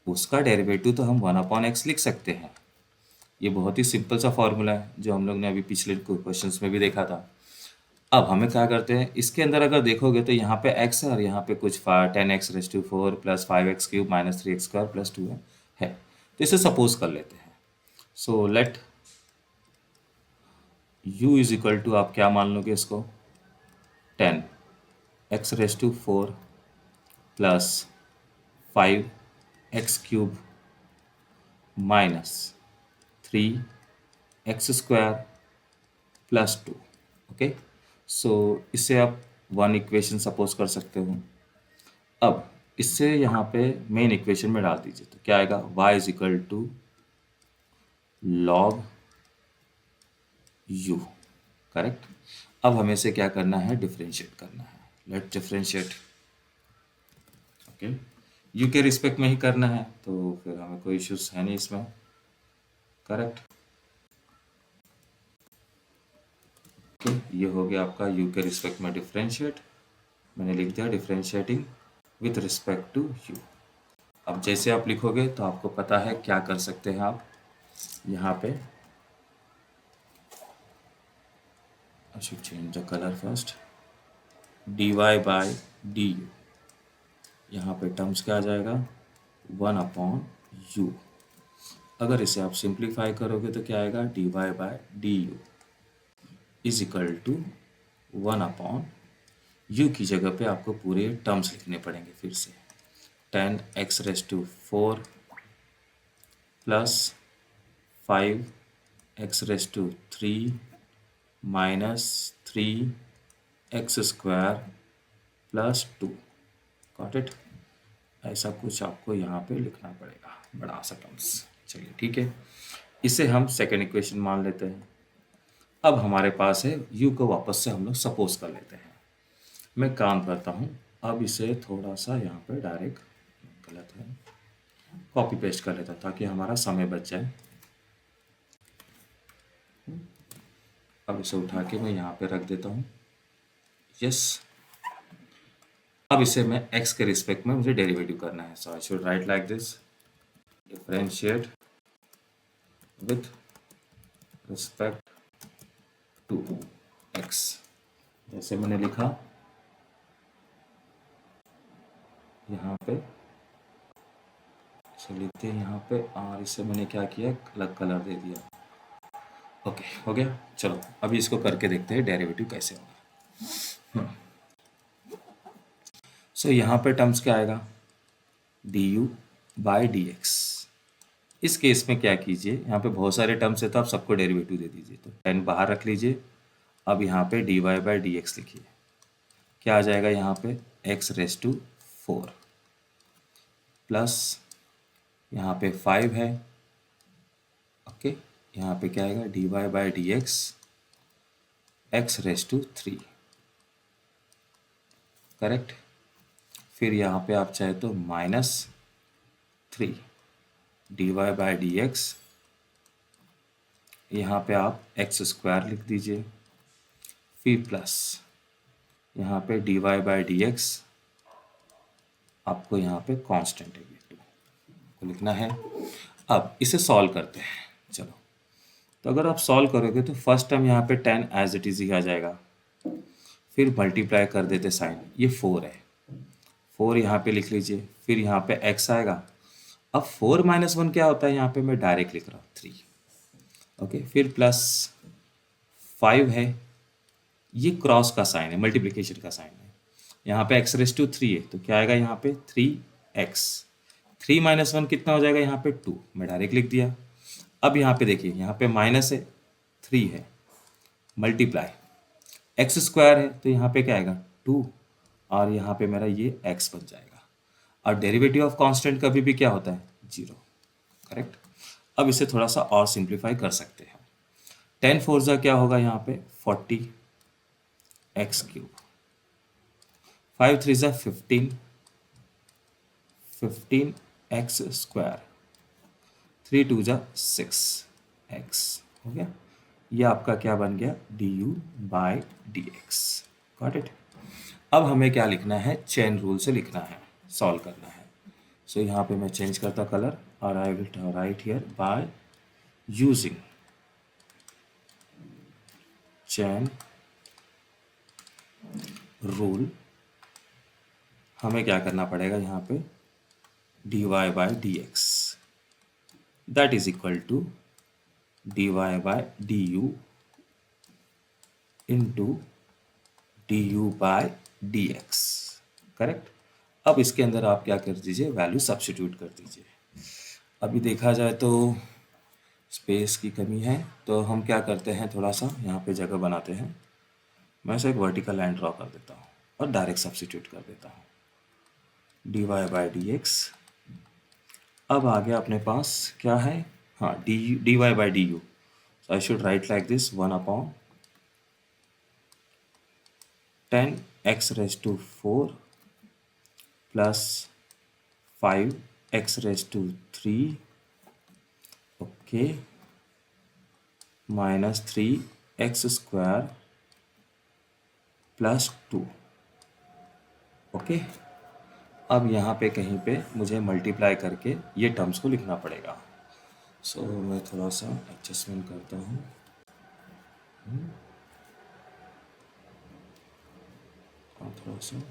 उसका डेरिवेटिव तो हम 1/x लिख सकते हैं। ये बहुत ही सिंपल सा फॉर्मूला है जो हम लोग ने अभी पिछले क्वेश्चंस में भी देखा था। अब हमें क्या करते हैं, इसके अंदर अगर देखोगे तो यहाँ पे x है और यहाँ पे कुछ 10x⁴ plus 5x³ minus 3x² plus 2 है। तो इसे सपोज कर लेते हैं। So let u is equal to, आप क्या मान लोगे इसको, 10x⁴ plus 5x³ minus 3x² plus 2। Okay, so इससे आप वन इक्वेशन सपोज कर सकते हो। अब इससे यहाँ पे मेन इक्वेशन में डाल दीजिए, तो क्या आएगा, y is equal to log u। Correct? अब हमें से क्या करना है, डिफरेंशिएट करना है। Let differentiate. ओके, u के रिस्पेक्ट में ही करना है, तो फिर हमें कोई इश्यूज है नहीं इसमें। करेक्ट? ये हो गया आपका u के रिस्पेक्ट में डिफरेंशिएट। मैंने लिख दिया differentiating with respect to u। अब जैसे आप लिखोगे तो आपको पता है क्या कर सकते हैं आप यहाँ पे। आई should change the colour first. dy by D you, यहाँ पे टर्म्स क्या आ जाएगा, 1/u। अगर इसे आप सिंप्लीफाई करोगे तो क्या आएगा, dy by D you is equal to 1/u की जगह पे आपको पूरे टर्म्स लिखने पड़ेंगे फिर से। 10x⁴ plus 5x⁴ minus 3x² plus 2। Got it? ऐसा कुछ आपको यहाँ पे लिखना पड़ेगा, बड़ा सा टर्म्स। चलिए ठीक है, इसे हम सेकेंड इक्वेशन मान लेते हैं। अब हमारे पास है u को वापस से हम लोग सपोज कर लेते हैं। मैं काम करता हूँ, अब इसे थोड़ा सा यहाँ पे डायरेक्ट, गलत है, कॉपी पेस्ट कर लेता ताकि हमारा समय बच जाए। अब इसे उठा के मैं यहाँ पे रख देता हूँ। यस, अब इसे मैं x के रिस्पेक्ट में मुझे डेरिवेटिव करना है। So I should write like this, differentiate with respect to x। जैसे मैंने लिखा यहाँ पे, इसे लिखते हैं यहाँ पे, और इसे मैंने क्या किया, अलग कलर दे दिया। ओके, हो गया। चलो अभी इसको करके देखते हैं डेरिवेटिव कैसे होगा। सो यहाँ पे टर्म्स क्या आएगा, du बाई डी एक्स। इस केस में क्या कीजिए, यहाँ पे बहुत सारे टर्म्स है तो आप सबको डेरिवेटिव दे दीजिए। तो 10 बाहर रख लीजिए। अब यहाँ पे dy बाई डी एक्स लिखिए, क्या आ जाएगा यहाँ पे, x⁴ प्लस यहाँ पे 5 है। ओके, यहाँ पे क्या आएगा, dy by D x x⁴। Correct? फिर यहाँ पे आप चाहे तो -3 dy बाई डी एक्स, यहाँ पे आप x² लिख दीजिए। फिर प्लस यहाँ पे dy बाई डी एक्स, आपको यहाँ पे कांस्टेंट है को लिखना है। अब इसे सॉल्व करते हैं। चलो, तो अगर आप सॉल्व करोगे तो फर्स्ट टर्म यहाँ पे 10 एज इट इज ही आ जाएगा, फिर मल्टीप्लाई कर देते साइन, ये 4 है, 4 यहाँ पे लिख लीजिए, फिर यहाँ पे x आएगा। अब 4 माइनस 1 क्या होता है, यहाँ पे मैं डायरेक्ट लिख रहा हूँ 3, ओके, फिर प्लस 5 है, ये क्रॉस का साइन है, मल्टीप्लिकेशन का साइन है, यहाँ पे x रेस टू 3 है, तो क्या आएगा यहाँ पे 3x, 3 माइनस 1 कितना हो जाएगा यहाँ पे 2, मैं डायरेक्ट लिख दिया। अब यहाँ पे देखिए, यहाँ पे माइनस है, 3 है, मल्टीप्लाई एक्स स्क्वायर है, तो यहाँ पे क्या आएगा 2, और यहाँ पे मेरा ये x बन जाएगा। और डेरिवेटिव ऑफ कांस्टेंट कभी भी क्या होता है, 0, करेक्ट। अब इसे थोड़ा सा और सिंप्लीफाई कर सकते हैं। 10 फोर जा क्या होगा यहाँ पे 40 एक्स क्यूब, 5 थ्री जा 15 15 एक्स स्क्वायर, 3 टू जा 6 एक्स, हो गया। ये आपका क्या बन गया, D you by D x, got it. अब हमें क्या लिखना है, चेन रूल से लिखना है, सॉल्व करना है। सो यहाँ पे मैं चेंज करता कलर, और I will write here by using chain rule. हमें क्या करना पड़ेगा यहाँ पे, D Y by D x that is equal to D Y by D you into D you by D x, correct. अब इसके अंदर आप क्या कर दीजिए, वैल्यू सब्स्टिट्यूट कर दीजिए। अभी देखा जाए तो स्पेस की कमी है, तो हम क्या करते हैं, थोड़ा सा यहाँ पे जगह बनाते हैं। मैं इसे एक वर्टिकल लाइन ड्रॉ कर देता हूँ और डायरेक्ट सब्स्टिट्यूट कर देता हूँ, D Y by D X. अब आगे अपने पास क्या है, हाँ, D Y by D U, so I should write like this 1 upon 10 X raise to 4 plus 5 X raise to 3, okay, minus 3 X square plus 2, okay. अब यहाँ पे कहीं पे मुझे मल्टीप्लाई करके ये टर्म्स को लिखना पड़ेगा। सो मैं थोड़ा सा एडजस्टमेंट करता हूँ। और थोड़ा सा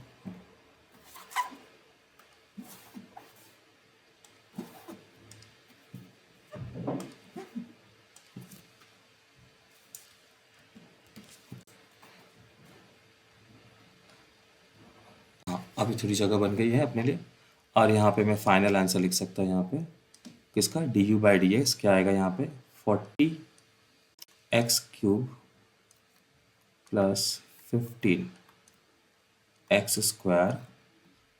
अभी थोड़ी जगह बन गई है अपने लिए, और यहाँ पे मैं फाइनल आंसर लिख सकता हूँ। यहाँ पे किसका, D you by D x क्या आएगा यहाँ पे 40 x cube plus 15 x square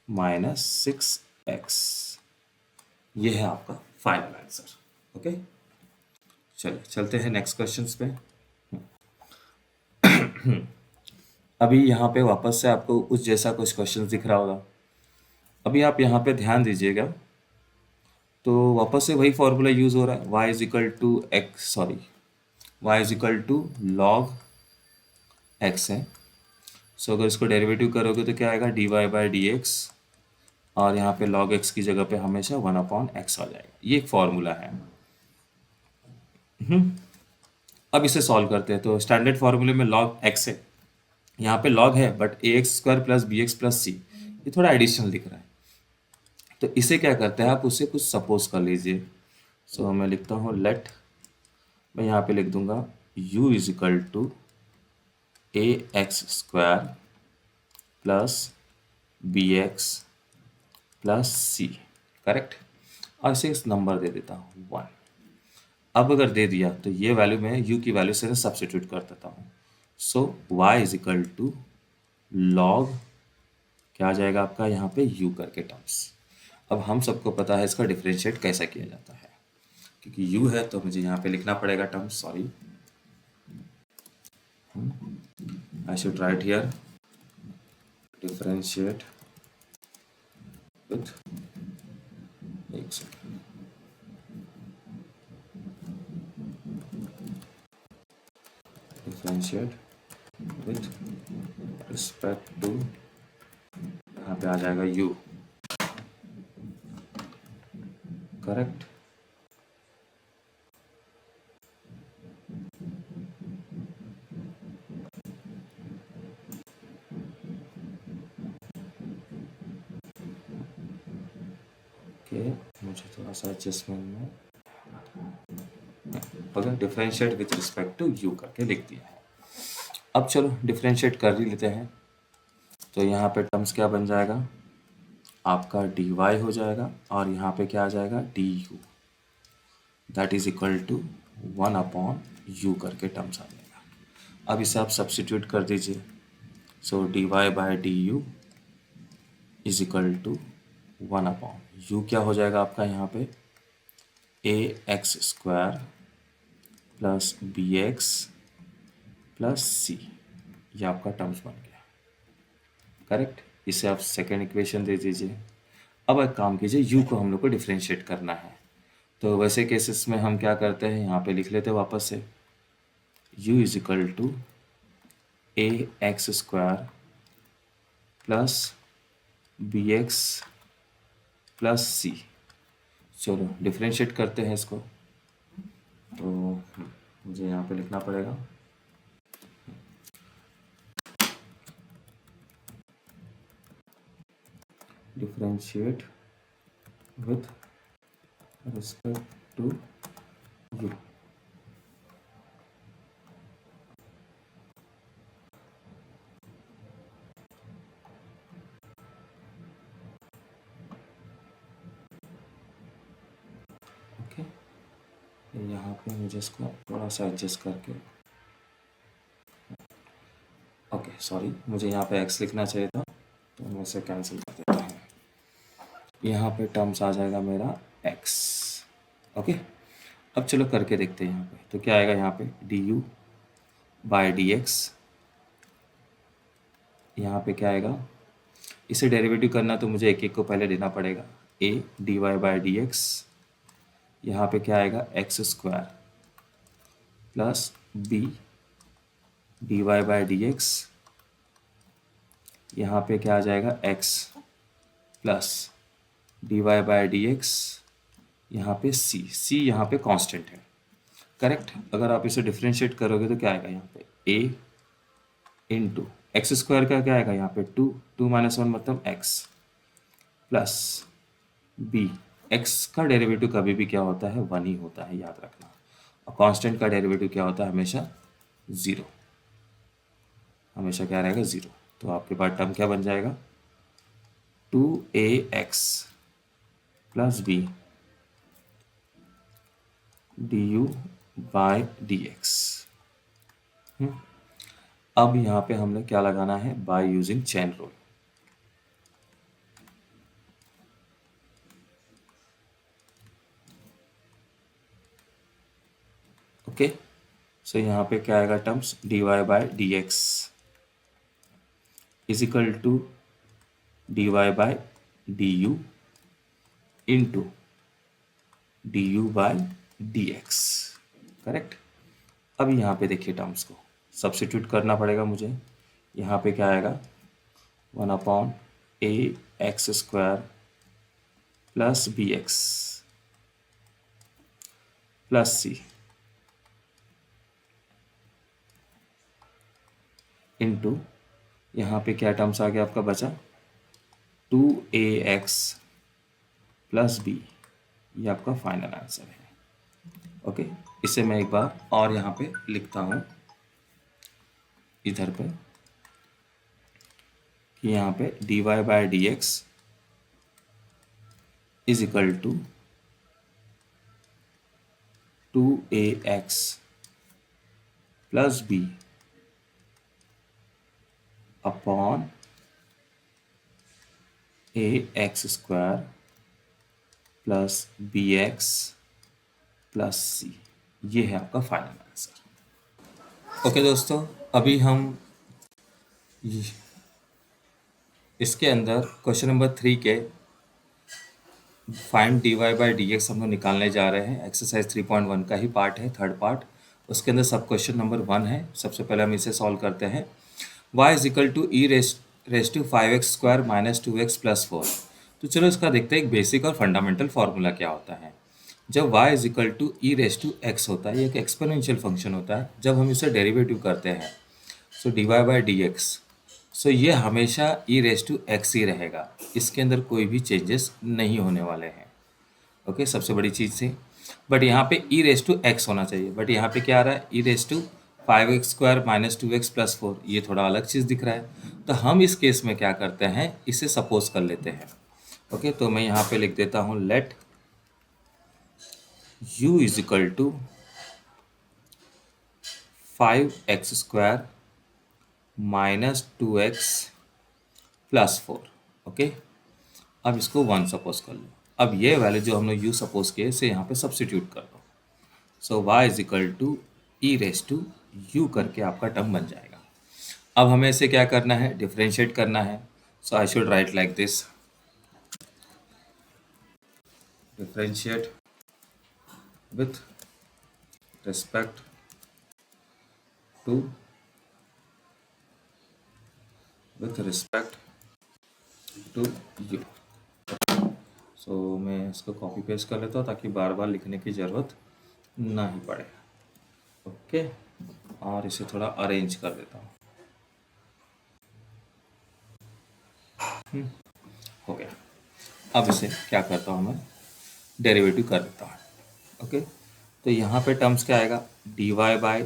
minus 6 x, ये है आपका फाइनल आंसर, ओके। चलिए चलते हैं नेक्स्ट क्वेश्चंस पे। अभी यहाँ पे वापस से आपको उस जैसा कुछ क्वेश्चन दिख रहा होगा। अभी आप यहाँ पे ध्यान दीजिएगा, तो वापस से वही फॉर्मूला यूज हो रहा है, y is equal to X, sorry, y is equal to log x है। सो अगर इसको डेरिवेटिव करोगे तो क्या आएगा, D Y by D X, और यहाँ पे log x की जगह पे हमेशा 1 अपॉन एक्स आ जाएगा। ये एक फॉर्मूला है। अब इसे सॉल्व करते हैं, तो स्टैंडर्ड फॉर्मूले में log x है, यहाँ पे log है, but a x square plus B x plus c, ये थोड़ा एडिशनल दिख रहा है। तो इसे क्या करते हैं, आप उससे कुछ सपोज कर लीजिए। सो मैं लिखता हूँ लेट, मैं यहाँ पे लिख दूंगा u is equal to A x square plus B x plus C, correct. और इसे इस नंबर दे देता हूँ 1। अब अगर दे दिया तो ये वैल्यू मैं u की वैल्यू से सब्स्टिट्यूट कर देता हूँ। So y is equal to log, क्या आ जाएगा आपका यहाँ पे u करके टर्म्स। अब हम सबको पता है इसका डिफरेंशिएट कैसा किया जाता है, क्योंकि u है तो मुझे यहाँ पे लिखना पड़ेगा terms, sorry, I should write here differentiate with, एक second, differentiate with respect to, यहाँ पे आ जाएगा u, करेक्ट। ओके, मुझे थोड़ा सा एडजस्टमेंट में अगर differentiate with respect to U करके लिख दिया है। अब चलो डिफरेंशिएट कर ही लेते हैं। तो यहाँ पे टर्म्स क्या बन जाएगा, आपका dy हो जाएगा और यहाँ पे क्या आ जाएगा du, that is equal to 1/u करके टर्म्स आ जाएगा। अब इसे आप सब्स्टिट्यूट कर दीजिए। So dy by du is equal to 1/u क्या हो जाएगा आपका यहाँ पे ax² plus bx plus c, ये आपका टर्म्स बन गया। करेक्ट, इसे आप सेकेंड इक्वेशन दे दीजिए। अब एक काम कीजिए, u को हम लोग को डिफ्रेंशिएट करना है। तो वैसे केसेस में हम क्या करते हैं, यहाँ पे लिख लेते हैं वापस से u is equal to ax² plus bx plus c। चलो डिफ्रेंशिएट करते हैं इसको। तो मुझे यहाँ पे लिखना पड़ेगा differentiate with respect to U. Okay, यहाँ पे मुझे इसको थोड़ा सा एडजस्ट करके, ओके सॉरी, मुझे यहाँ पे x लिखना चाहिए था, तो मैं इसे कैंसिल कर देता हूँ। यहाँ पे टर्म्स आ जाएगा मेरा x। ओके, अब चलो करके देखते हैं यहाँ पे। तो क्या आएगा यहाँ पे du बाय dx, यहाँ पे क्या आएगा, इसे डेरिवेटिव करना तो मुझे एक एक को पहले लेना पड़ेगा। a dy बाय dx, यहाँ पे क्या आएगा x² plus b dy by dx, यहाँ पे क्या आ जाएगा x plus dy by dx, यहाँ पे c यहाँ पे कांस्टेंट है। करेक्ट, अगर आप इसे डिफरेंशिएट करोगे तो क्या आएगा यहाँ पे a इंटू x² का क्या आएगा यहाँ पे 2 माइनस 1 मतलब x प्लस b, x का डेरिवेटिव कभी भी क्या होता है 1 ही होता है, याद रखना। और कांस्टेंट का डेरिवेटिव क्या होता है हमेशा 0, हमेशा क्या रहेगा 0। तो आपके पास टर्म क्या बन जाएगा 2ax plus b du by dx। अब यहाँ पे हमने क्या लगाना है, by using chain rule. Okay, so यहाँ पे क्या आएगा terms dy by dx is equal to dy by du into du by dx। Correct, अब यहाँ पे देखिए टर्म्स को सब्स्टिट्यूट करना पड़ेगा मुझे। यहाँ पे क्या आएगा 1/ax² plus bx plus c into यहाँ पे क्या टर्म्स आ गया आपका बचा 2ax प्लस b, ये आपका फाइनल आंसर है। ओके, इसे मैं एक बार और यहाँ पे लिखता हूँ इधर पे कि यहाँ पे dy by dx is equal to 2ax plus b upon ax² plus bx plus c, ये है आपका फाइनल आंसर। ओके दोस्तों, अभी हम इसके अंदर क्वेश्चन नंबर 3 के फाइंड dy बाय dx हम लोग निकालने जा रहे हैं। एक्सरसाइज 3.1 का ही पार्ट है, थर्ड पार्ट। उसके अंदर सब क्वेश्चन नंबर 1 है। सबसे पहले हम इसे सॉल्व करते हैं। y is equal to E raise to 5x² minus 2x plus 4। तो चलो इसका देखते हैं एक बेसिक और फंडामेंटल फार्मूला क्या होता है। जब y is equal to E raise to x होता है, ये एक एक्सपोनेंशियल फंक्शन होता है। जब हम इसे डेरिवेटिव करते हैं सो dy बाय dx, सो ये हमेशा ई रेस टू एक्स ही रहेगा, इसके अंदर कोई भी चेंजेस नहीं होने वाले हैं। ओके, सबसे बड़ी चीज़ थी। बट यहाँ पे ई रेस टू एक्स होना चाहिए, बट यहाँ पे क्या आ रहा है, ई raise to 5x² minus 2x+4, ये थोड़ा अलग चीज़ दिख रहा है। तो हम इस केस में क्या करते हैं, इसे सपोज कर लेते हैं। ओके, तो मैं यहाँ पे लिख देता हूँ let u is equal to 5x² minus 2x+4। Okay, अब इसको 1 सपोज कर लो। अब ये वैल्यू जो हमने u सपोज किए इसे यहाँ पे सब्सिट्यूट कर दो। So y is equal to E raise to U करके आपका टर्म बन जाएगा। अब हमें इसे क्या करना है, डिफरेंशिएट करना है। So I should write like this, differentiate with respect to u. So मैं इसको कॉपी पेस्ट कर लेता हूँ ताकि बार बार लिखने की ज़रूरत ना ही पड़े। ओके, और इसे थोड़ा अरेंज कर देता हूँ। हो गया। अब इसे क्या करता हूँ मैं, डेरिवेटिव कर देता हूँ। ओके, तो यहाँ पे टर्म्स क्या आएगा, dy बाई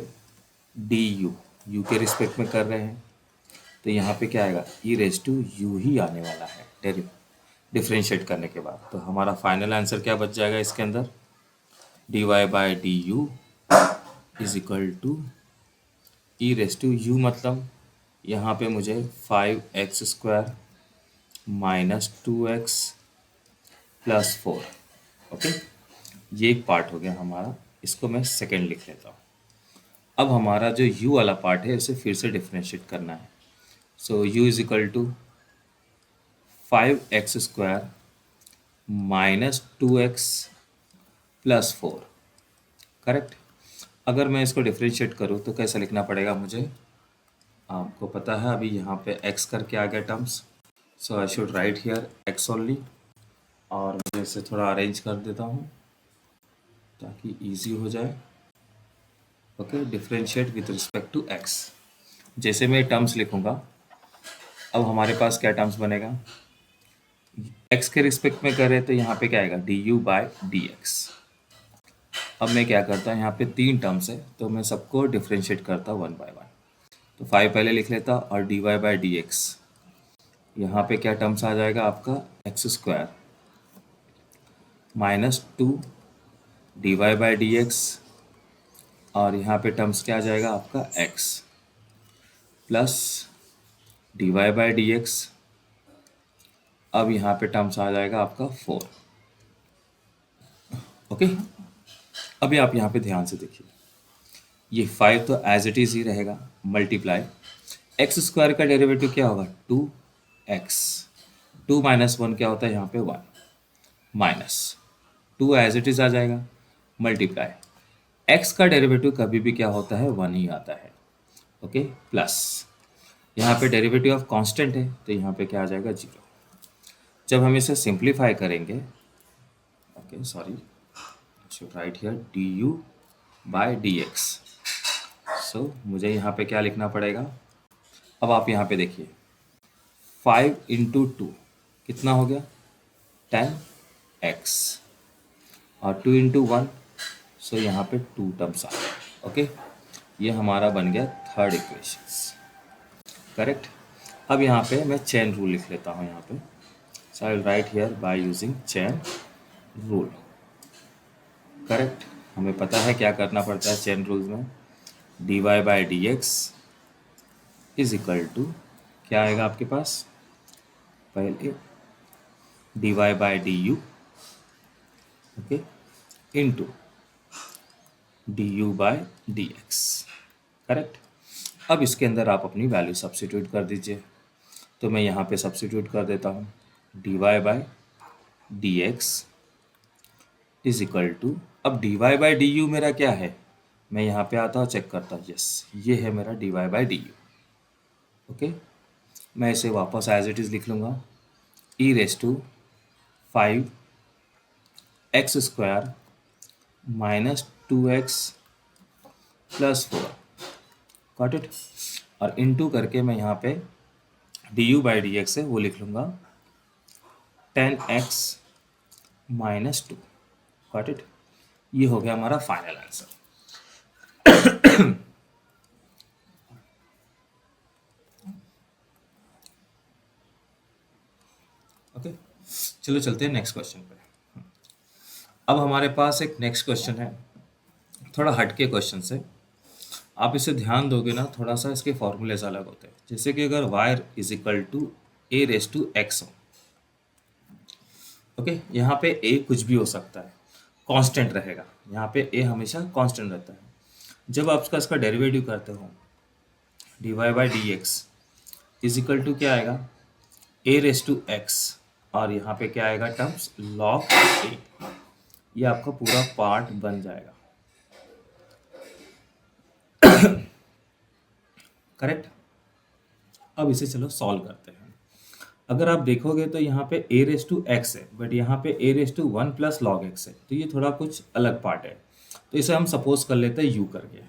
डी यू के रिस्पेक्ट में कर रहे हैं, तो यहाँ पे क्या आएगा, ई रेस टू यू ही आने वाला है डिफरेंशिएट करने के बाद। तो हमारा फाइनल आंसर क्या बच जाएगा इसके अंदर, dy by D you is equal to E raise to U, मतलब यहाँ पे मुझे 5x² माइनस 2x+4। ओके, ये एक पार्ट हो गया हमारा, इसको मैं सेकेंड लिख लेता हूँ। अब हमारा जो u वाला पार्ट है उसे फिर से डिफरेंशिएट करना है। So u is equal to 5x² minus 2x+4। Correct. अगर मैं इसको डिफरेंशिएट करूँ तो कैसा लिखना पड़ेगा मुझे, आपको पता है अभी यहाँ पे x करके आ गया terms. So I should write here x only, और मैं इसे थोड़ा अरेंज कर देता हूँ ताकि इजी हो जाए। Okay, differentiate with respect to x। जैसे मैं टर्म्स लिखूँगा, अब हमारे पास क्या टर्म्स बनेगा, x के रिस्पेक्ट में करें तो यहाँ पे क्या आएगा, D you by D X. अब मैं क्या करता हूँ, यहाँ पे 3 टर्म्स है तो मैं सबको डिफरेंशिएट करता हूँ 1 बाय 1। तो 5 पहले लिख लेता और D Y by D X, यहाँ पे क्या टर्म्स आ जाएगा आपका, x² minus 2 D Y by D X, और यहाँ पे टर्म्स क्या आ जाएगा आपका x plus D Y by D X. अब यहाँ पे टर्म्स आ जाएगा आपका 4। ओके, अभी आप यहाँ पे ध्यान से देखिए, ये 5 तो एज इट इज़ ही रहेगा, मल्टीप्लाई x² का डेरिवेटिव क्या होगा, 2x, 2 माइनस 1 क्या होता है यहाँ पे 1, माइनस 2 एज इट इज़ आ जाएगा, मल्टीप्लाई x का डेरिवेटिव कभी भी क्या होता है, 1 ही आता है। ओके, प्लस यहाँ पे डेरिवेटिव ऑफ कांस्टेंट है तो यहाँ पे क्या आ जाएगा, 0। जब हम इसे सिंप्लीफाई करेंगे, okay sorry, should write here d you by D x. So मुझे यहाँ पे क्या लिखना पड़ेगा, अब आप यहाँ पे देखिए 5 इंटू 2 कितना हो गया, 10x, और 2 इंटू 1, सो यहाँ पे 2 टर्म्स आ गए। ओके, ये हमारा बन गया थर्ड इक्वेशंस। करेक्ट। अब यहाँ पे मैं चेन रूल लिख लेता हूँ यहाँ पे। So I will write here by using chain rule. Correct, हमें पता है क्या करना पड़ता है चेन रूल्स में, d Y by D x is equal to क्या आएगा आपके पास, पहले D Y by D you, okay, into D you by D x. Correct. अब इसके अंदर आप अपनी वैल्यू सब्स्टिट्यूट कर दीजिए, तो मैं यहाँ पे सब्स्टिट्यूट कर देता हूँ, D Y by D x is equal to, अब d Y by D u मेरा क्या है, मैं यहाँ पे आता हूँ चेक करता हूँ, यस ये है मेरा d Y by D you. Okay, मैं इसे वापस एज इट इज़ लिख लूँगा, e raise to 5x² minus 2x+4, got it. और इनटू करके मैं यहाँ पे d you by D x है वो लिख लूँगा 10x माइनस 2। Got it. ये हो गया हमारा फाइनल आंसर। ओके, चलो चलते हैं नेक्स्ट क्वेश्चन पे। अब हमारे पास एक नेक्स्ट क्वेश्चन है, थोड़ा हटके क्वेश्चन से। आप इसे ध्यान दोगे ना, थोड़ा सा इसके फॉर्मूलेज अलग होते हैं। जैसे कि अगर y is equal to A raise to X हो, ओके, यहाँ पे a कुछ भी हो सकता है, कांस्टेंट रहेगा। यहाँ पे a हमेशा कांस्टेंट रहता है। जब आप इसका डेरिवेटिव करते हो, dy by D x is equal to क्या आएगा, a रेस टू एक्स, और यहाँ पे क्या आएगा टर्म्स log a। ये आपका पूरा पार्ट बन जाएगा, करेक्ट। अब इसे चलो सॉल्व करते हैं। अगर आप देखोगे तो यहाँ पे a रेस टू एक्स है, बट यहाँ पे a raise to one plus log X है, तो ये थोड़ा कुछ अलग पार्ट है। तो इसे हम सपोज कर लेते हैं u करके।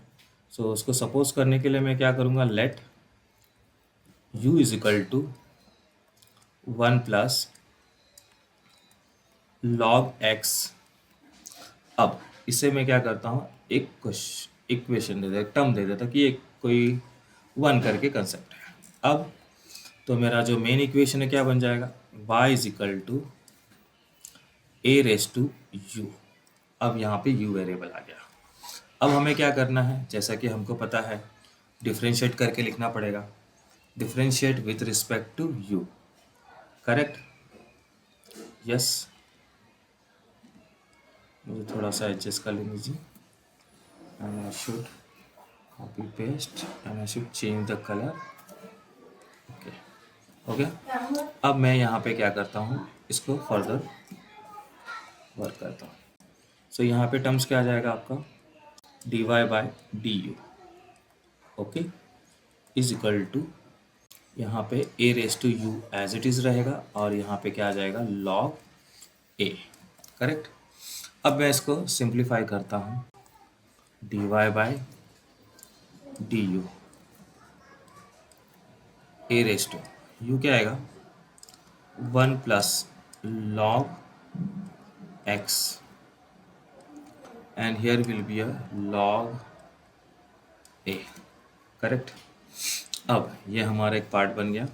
सो उसको सपोज करने के लिए मैं क्या करूँगा, let u is equal to one plus log X. अब इसे मैं क्या करता हूँ, एक इक्वेशन दे देता, टर्म दे देता कि एक कोई वन करके कंसेप्ट है। अब तो मेरा जो मेन इक्वेशन है क्या बन जाएगा, y is equal to A raise to U. अब यहाँ पे u वेरिएबल आ गया। अब हमें क्या करना है, जैसा कि हमको पता है डिफ्रेंशिएट करके लिखना पड़ेगा, differentiate with respect to u, correct. Yes, मुझे थोड़ा सा एडजस्ट कर लेने दीजिए। And I should copy paste and I should change the colour. Okay, हो गया। अब मैं यहाँ पे क्या करता हूँ, इसको फर्दर वर्क करता हूँ। सो यहाँ पे टर्म्स क्या आ जाएगा आपका, dy by D you, okay, is equal to यहाँ पे a raise to U as it is रहेगा, और यहाँ पे क्या आ जाएगा log a, करेक्ट। अब मैं इसको सिंप्लीफाई करता हूँ, dy by D U, A raise to U क्या आएगा, one plus log X, and here will be a log a, correct. अब ये हमारा एक पार्ट बन गया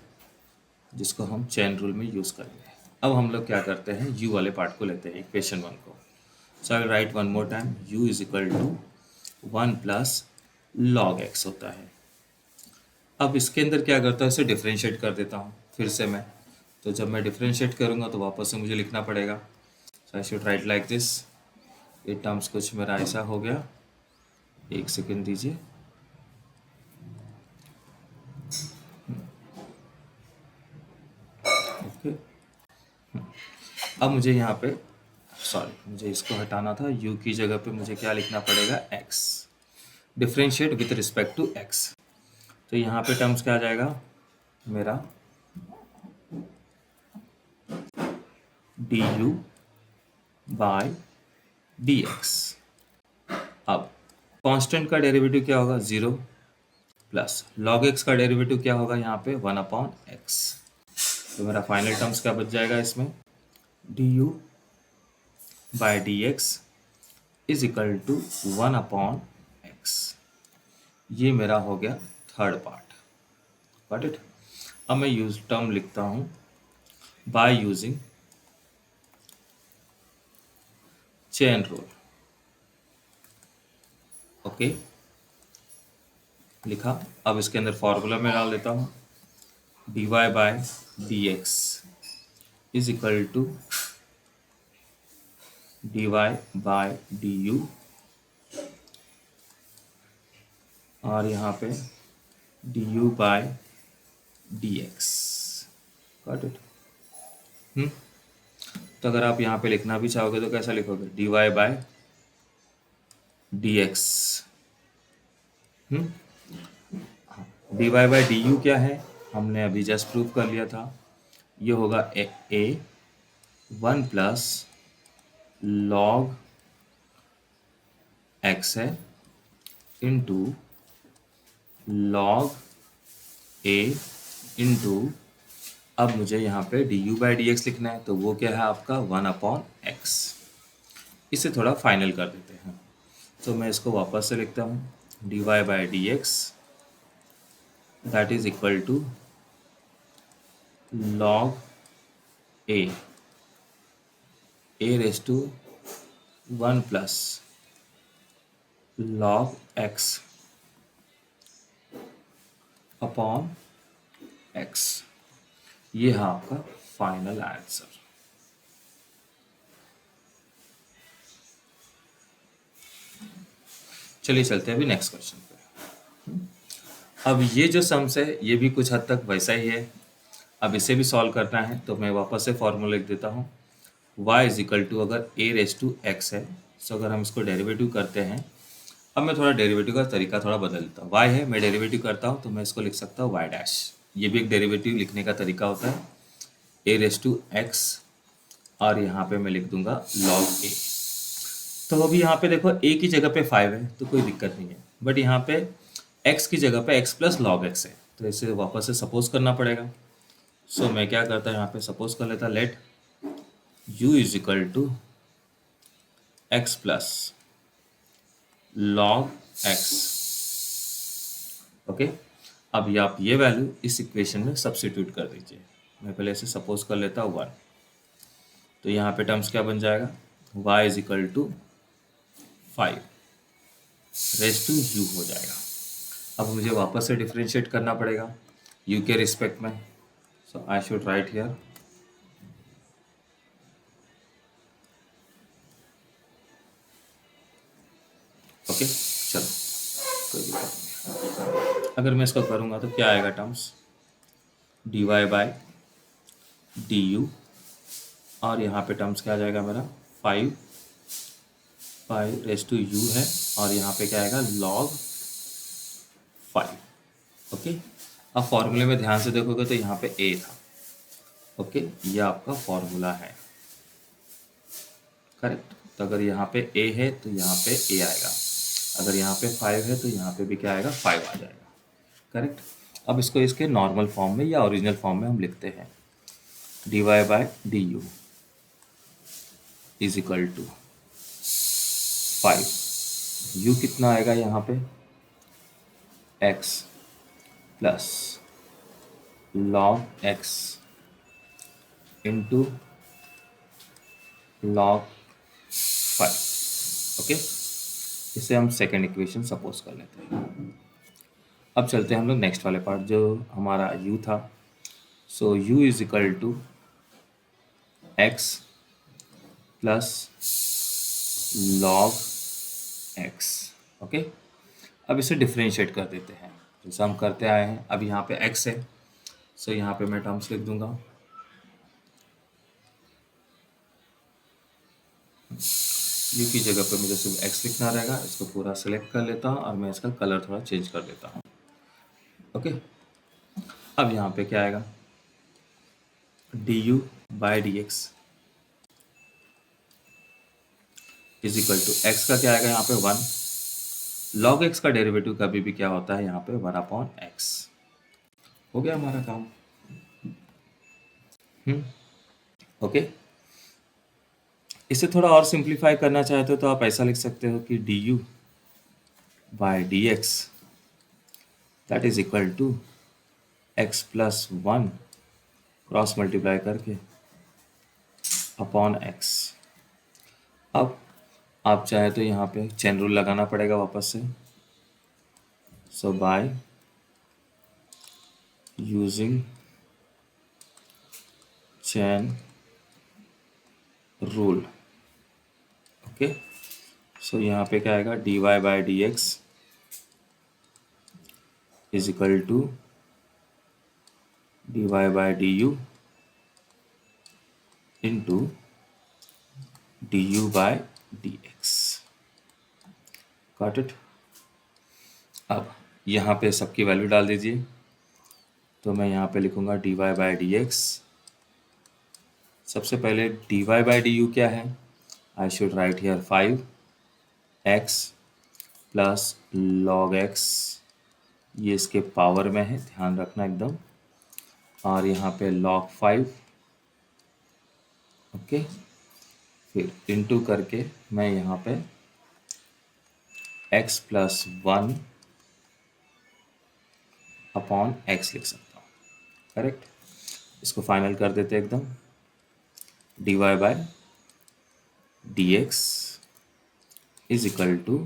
जिसको हम चेन रूल में यूज़ करेंगे। अब हम लोग क्या करते हैं, u वाले पार्ट को लेते हैं, इक्वेशन वन को। So I write one more time, u is equal to one plus log x होता है। अब इसके अंदर क्या करता है, इसे डिफ्रेंशिएट कर देता हूँ फिर से मैं। तो जब मैं डिफ्रेंशिएट करूँगा तो वापस से मुझे लिखना पड़ेगा। So I should write like this. ये टर्म्स कुछ मेरा ऐसा हो गया, एक सेकेंड दीजिए। ओके, अब मुझे यहाँ पे, सॉरी मुझे इसको हटाना था, u की जगह पे मुझे क्या लिखना पड़ेगा, x, differentiate with respect to x। तो यहाँ पे टर्म्स क्या आ जाएगा मेरा, du बाय dx। अब कांस्टेंट का डेरिवेटिव क्या होगा, 0 प्लस log x का डेरिवेटिव क्या होगा यहाँ पे, 1/x। तो मेरा फाइनल टर्म्स क्या बच जाएगा इसमें, du by dx is equal to 1/x। ये मेरा हो गया थर्ड पार्ट, गॉट इट। अब मैं यूज टर्म लिखता हूँ bye using chain rule, okay, लिखा। अब इसके अंदर फॉर्मूला में डाल देता हूँ, dy by D x is equal to dy by D U, और यहाँ पे du by D x, got it. तो अगर आप यहाँ पे लिखना भी चाहोगे तो कैसा लिखोगे, dy by D X. dy by D U क्या है, हमने अभी जस्ट प्रूव कर लिया था, ये होगा ए वन प्लस लॉग एक्स है इंटू लॉग ए इंटू, अब मुझे यहाँ पे d you by D x लिखना है, तो वो क्या है आपका 1/x। इसे थोड़ा फाइनल कर देते हैं। तो मैं इसको वापस से लिखता हूँ dy by D x that is equal to log A raise to 1 plus log X upon X. ये है आपका फाइनल आंसर। चलिए चलते हैं अभी नेक्स्ट क्वेश्चन पे। अब ये जो सम्स है ये भी कुछ हद तक वैसा ही है। अब इसे भी सॉल्व करना है तो मैं वापस से फॉर्मूला लिख देता हूँ y इज इक्वल टू, अगर a रेस टू एक्स है तो अगर हम इसको डेरिवेटिव करते हैं, अब मैं थोड़ा डेरिवेटिव का तरीका थोड़ा बदल देता हूँ। y है, मैं डेरिवेटिव करता हूँ तो मैं इसको लिख सकता हूँ y डैश। ये भी एक डेरिवेटिव लिखने का तरीका होता है, a रेस टू एक्स और यहाँ पे मैं लिख दूंगा log a। तो अभी यहाँ पे देखो a की जगह पे 5 है तो कोई दिक्कत नहीं है, बट यहाँ पे x की जगह पे x प्लस लॉग एक्स है तो इसे वापस से सपोज करना पड़ेगा। सो मैं क्या करता यहाँ पे सपोज कर लेता, let u is equal to x plus log X. Okay, अब ये आप ये वैल्यू इस इक्वेशन में सब्स्टिट्यूट कर दीजिए। मैं पहले इसे सपोज कर लेता हूँ 1, तो यहाँ पे टर्म्स क्या बन जाएगा, y is equal to 5 raise to u हो जाएगा। अब मुझे वापस से डिफरेंशिएट करना पड़ेगा u के रिस्पेक्ट में। So I should write here okay. चलो कोई दिक्कत नहीं। अगर मैं इसको करूँगा तो क्या आएगा terms, dy by D U, और यहाँ पे टर्म्स क्या आ जाएगा मेरा 5 रेस टू u है, और यहाँ पे क्या आएगा log 5। ओके, अब फॉर्मूले में ध्यान से देखोगे तो यहाँ पे a था। ओके, ये आपका फॉर्मूला है, करेक्ट। तो अगर यहाँ पे a है तो यहाँ पे a आएगा, अगर यहाँ पे 5 है तो यहाँ पे भी क्या आएगा 5 आ जाएगा, करेक्ट। अब इसको इसके नॉर्मल फॉर्म में या ओरिजिनल फॉर्म में हम लिखते हैं dy by D you is equal to 5, u कितना आएगा यहाँ पे x plus log x into log 5। Okay, इसे हम सेकेंड इक्वेशन सपोज कर लेते हैं। अब चलते हैं हम लोग नेक्स्ट वाले पार्ट जो हमारा u था। So u is equal to x plus log x। Okay, अब इसे डिफरेंशिएट कर देते हैं जैसे हम करते आए हैं। अब यहाँ पे x है, सो यहाँ पे मैं टर्म्स लिख दूंगा u की जगह पे मुझे सिर्फ x लिखना रहेगा। इसको पूरा सेलेक्ट कर लेता हूँ और मैं इसका कलर थोड़ा चेंज कर देता हूँ। ओके, अब यहाँ पे क्या आएगा du by D x is equal to X का क्या आएगा यहाँ पे 1, लॉग एक्स का डेरिवेटिव कभी भी क्या होता है यहाँ पे 1 अपॉन एक्स। हो गया हमारा काम। ओके, इसे थोड़ा और सिंप्लीफाई करना चाहते हो तो आप ऐसा लिख सकते हो कि D you by D x that is equal to x plus 1 cross multiply करके अपॉन एक्स। अब आप चाहे तो यहाँ पे चेन रूल लगाना पड़ेगा वापस से। So by using chain rule, okay, so यहाँ पे क्या आएगा D Y by D x is equal to D Y by D you into D you by D x. Got it. अब यहाँ पे सबकी वैल्यू डाल दीजिए, तो मैं यहाँ पे लिखूँगा D Y by D X. सबसे पहले D Y by D U क्या है, I should write here 5 X plus log X, ये इसके पावर में है, ध्यान रखना एकदम, और यहाँ पे log 5। ओके, फिर इंटू करके मैं यहाँ पे x प्लस 1 अपॉन x लिख सकता हूँ। करेक्ट। इसको फाइनल कर देते एकदम। dy by dx is equal to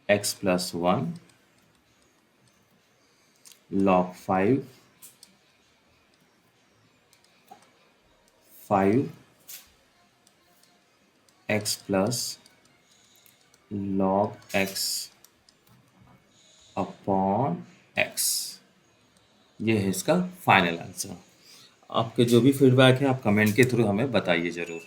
x plus 1 log 5 x plus log x upon x। ये है इसका फाइनल आंसर। आपके जो भी फीडबैक है आप कमेंट के थ्रू हमें बताइए ज़रूर।